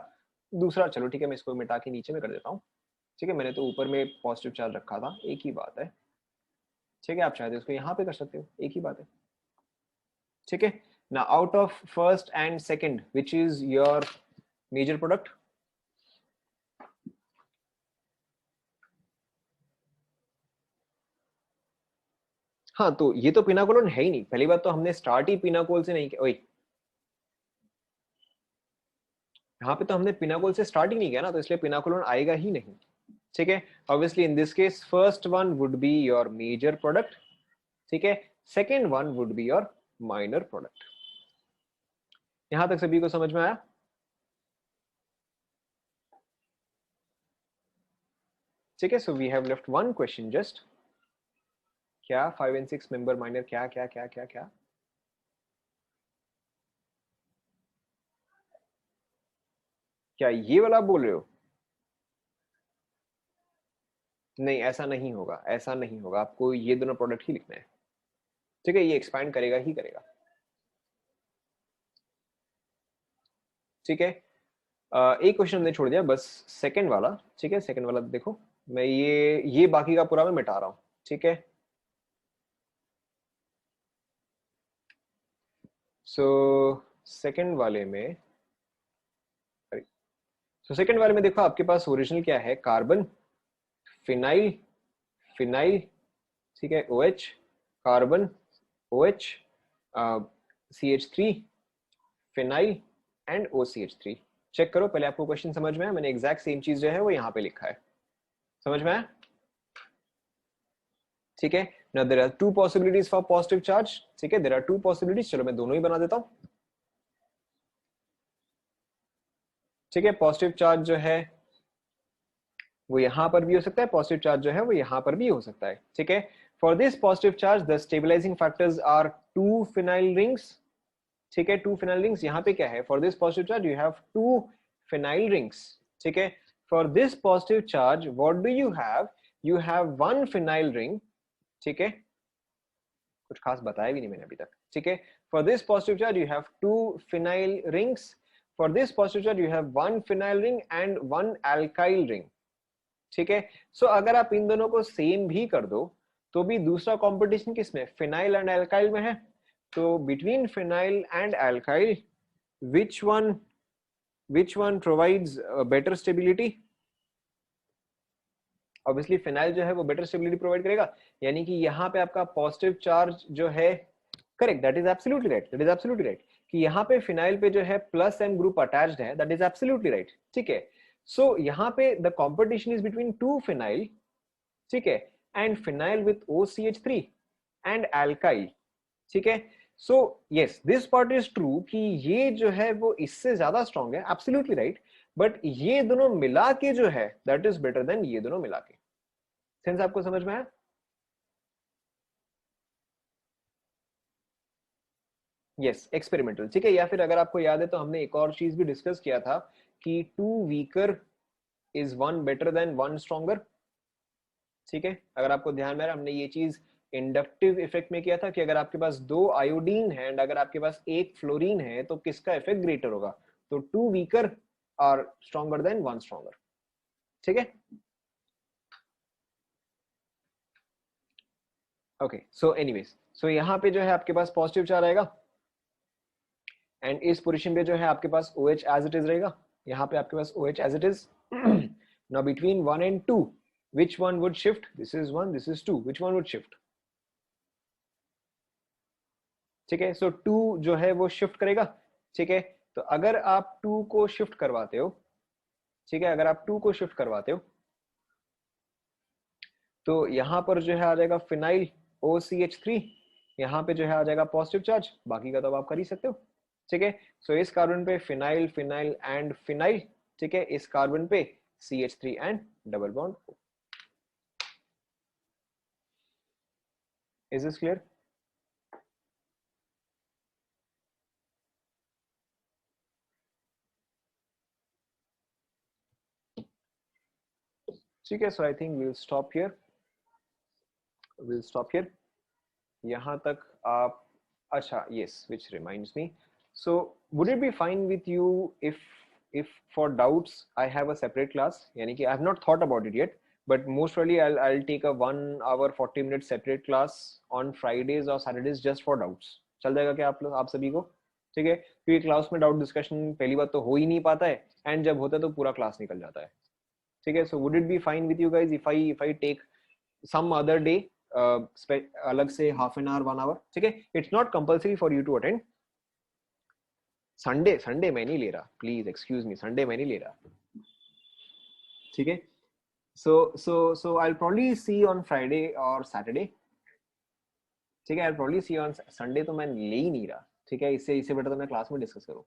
दूसरा, चलो ठीक है मैं इसको मिटा के नीचे में कर देता हूँ। ठीक है, मैंने तो ऊपर में पॉजिटिव चार्ज रखा था, एक ही बात है। ठीक है, आप चाहते हो इसको यहाँ पे कर सकते हो, एक ही बात है। ठीक है, ना out of first and second which is your major product? हाँ, तो ये तो पिनाकोलोन है ही नहीं, पहली बात तो हमने स्टार्ट ही पिनाकोल से नहीं किया। ओए, यहाँ पे तो हमने पिनाकोल से स्टार्ट ही नहीं किया ना, तो इसलिए पिनाकोलोन आएगा ही नहीं। ठीक है, obviously in this case first one would be your major product. ठीक है, second one would be your minor product. यहां तक सभी को समझ में आया? ठीक है, so we have left one question just. क्या 5 एंड 6 मेंबर माइनर, क्या क्या क्या क्या क्या? क्या ये वाला आप बोल रहे हो? नहीं, ऐसा नहीं होगा, ऐसा नहीं होगा, आपको ये दोनों प्रोडक्ट ही लिखना है। ठीक है, ये एक्सपैंड करेगा ही करेगा। ठीक है, एक क्वेश्चन हमने छोड़ दिया बस, सेकंड वाला। ठीक है, सेकंड वाला देखो, मैं ये बाकी का पूरा मैं मिटा रहा हूं। ठीक है, सो सेकंड वाले में, सो सेकंड वाले में देखो आपके पास ओरिजिनल क्या है, कार्बन, फिनाइल, फिनाइल, ठीक है, OH, carbon, OH, CH3, phenyl and OCH3। Check करो पहले, आपको क्वेश्चन समझ में आया? मैंने एग्जैक्ट सेम चीज जो है वो यहाँ पे लिखा है, समझ में आया? ठीक है, now there are two possibilities for positive charge। ठीक है, there are two possibilities, चलो मैं दोनों ही बना देता हूँ। ठीक है, पॉजिटिव चार्ज जो है वो यहां पर भी हो सकता है, पॉजिटिव चार्ज जो है वो यहां पर भी हो सकता है। ठीक है, for this positive charge the stabilising factors are two phenyl rings. ठीक है, टू फिनाइल रिंग्स। यहाँ पे क्या है, for this positive charge you have two phenyl rings. ठीक है, for this positive charge what do you have one phenyl ring. ठीक है, कुछ खास बताया भी नहीं मैंने अभी तक, ठीक है। For this positive charge you have 2 phenyl rings, for this positive charge you have 1 phenyl ring and 1 alkyl ring, ठीक है। सो अगर आप इन दोनों को सेम भी कर दो तो भी दूसरा कंपटीशन किसमें, फिनाइल एंड अल्काइल में है। तो between phenyl and alkyl which one provides better stability? Obviously phenyl जो है वो बेटर स्टेबिलिटी प्रोवाइड करेगा, यानी कि यहाँ पे आपका पॉजिटिव चार्ज जो है, correct, that is absolutely right, that is absolutely right, कि यहाँ पे फिनाइल पे जो है प्लस एम ग्रुप अटैच्ड है, दैट इज एब्सोल्युटली राइट, ठीक है। सो यहाँ पे the competition is between 2 phenyl, ठीक है, and phenyl with OCH3 and alkyl, ठीक है। So yes this part is true कि ये जो है वो इससे ज्यादा स्ट्रॉन्ग है, एब्सोल्युटली राइट, बट ये दोनों मिला के जो है दैट इज बेटर देन ये दोनों मिला के। सेंस आपको समझ में आया? यस एक्सपेरिमेंटल, ठीक है। या फिर अगर आपको याद है तो हमने एक और चीज भी डिस्कस किया था कि 2 weaker is 1 better than 1 stronger, ठीक है। अगर आपको ध्यान में आ रहा, हमने ये चीज इंडक्टिव इफेक्ट में किया था कि अगर आपके पास 2 आयोडीन है एंड अगर आपके पास 1 फ्लोरीन है तो किसका इफेक्ट ग्रेटर होगा, तो 2 weaker or stronger than 1 stronger, ठीक है। ओके सो एनीवेज, सो यहाँ पे जो है आपके पास पॉजिटिव चार्ज आएगा एंड इस पोजीशन पे जो है आपके पास OH एज इट इज रहेगा, यहाँ पे आपके पास OH as it is. Now between 1 and 2 which one would shift? This is 1, this is 2, which one would shift? ठीक है, सो 2 जो है वो शिफ्ट करेगा, ठीक है। तो अगर आप 2 को शिफ्ट करवाते हो, ठीक है, अगर आप 2 को शिफ्ट करवाते हो तो यहाँ पर जो है आ जाएगा फिनाइल OCH3, यहाँ पे जो है आ जाएगा पॉजिटिव चार्ज, बाकी का तो आप कर ही सकते हो, ठीक है। सो इस कार्बन पे फिनाइल फिनाइल एंड फिनाइल, ठीक है, इस कार्बन पे CH3 and double bond. Is this clear? ठीक है, so I think we'll stop here, we'll stop here, यहाँ तक आप, अच्छा yes, which reminds me, so would it be fine with you if for doubts I have a separate class, यानी कि I have not thought about it yet, but most probably I'll take a 1 hour 40 minute separate class on Fridays or Saturdays just for doubts, चल जाएगा क्या आप सभी को? ठीक है, क्योंकि क्लास में डाउट डिस्कशन पहली बात तो हो ही नहीं पाता है एंड जब होता है तो पूरा क्लास निकल जाता है, ठीक है। So would it be fine with you guys if I take some other day अलग से half an hour 1 hour, ठीक है, it's not compulsory for you to attend. Sunday मैं नहीं ले रहा, प्लीज एक्सक्यूज मी, संडे मैं नहीं ले रहा, ठीक है। so I'll probably see on Friday or Saturday, ठीक है। I'll probably see on Sunday, तो मैं ले ही नहीं रहा, ठीक है, इससे बेटर तो मैं क्लास में डिस्कस करूँ।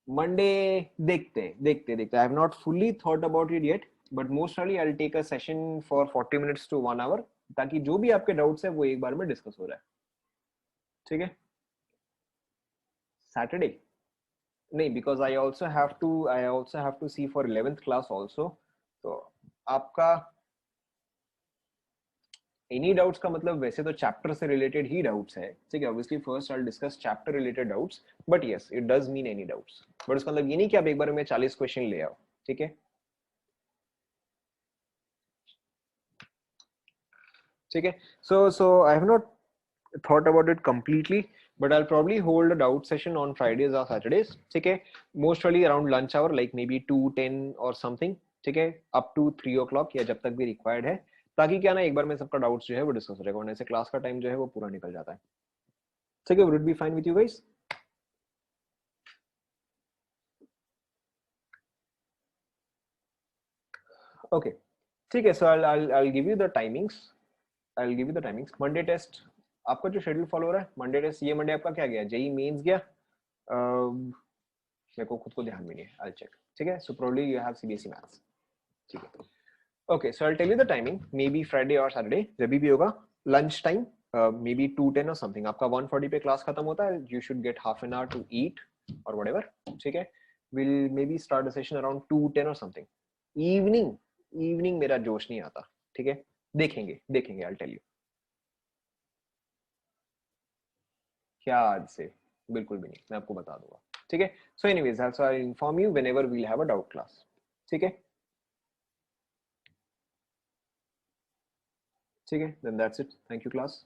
मंडे देखते I have not fully thought about it yet, but most probably I'll take a session for 40 minutes to 1 hour, ताकि जो भी आपके डाउट्स है वो एक बार में डिस्कस हो रहा है, ठीक है। सैटरडे नहीं, because I also have to see for 11th class also, तो आपका एनी डाउट्स का मतलब वैसे तो चैप्टर से रिलेटेड ही डाउट्स है, ठीक है। Obviously first I discuss chapter related doubts, but yes it does mean any doubts, but उसका मतलब ये नहीं कि आप एक बार में 40 क्वेश्चन ले आओ, ठीक है, ठीक है। So I have not thought about it completely, but I'll probably hold a doubt session on Fridays or Saturdays, ठीक है, most probably around lunch hour, like maybe 2:10 or something, ठीक है, up to 3 o'clock या जब तक भी required है, ताकि क्या ना एक बार में सबका डाउट्स जो है वो डिस्कस हो जाएगा, वरना से क्लास का टाइम जो है वो पूरा निकल जाता है, ठीक है। Would it be fine with you guys? Okay, ठीक है। So I'll give you the timings, Monday test आपका जो शेड्यूल फॉलो हो रहा है, मंडे टेस्ट, ये मंडे आपका क्या गया, जेई मेंस गया, मेरे को खुद को ध्यान में नहीं है, आई चेक, ठीक है। So probably you have CBSE maths, ठीक है। Okay so I tell you the timing, maybe Friday और सैटरडे जब भी होगा, लंच टाइम मे बी 2:10 और समथिंग, आपका 1:40 पे क्लास खत्म होता है, you should get half an hour to eat और व्हाटएवर, ठीक है। Will maybe start the session around 2:10 और समथिंग। इवनिंग मेरा जोश नहीं आता, ठीक है, देखेंगे आई टेल यू। क्या आज से? बिल्कुल भी नहीं, मैं आपको बता दूंगा, ठीक है। So anyways I inform you whenever we'll have a doubt class, ठीक है। ठीक है, then that's it, thank you class.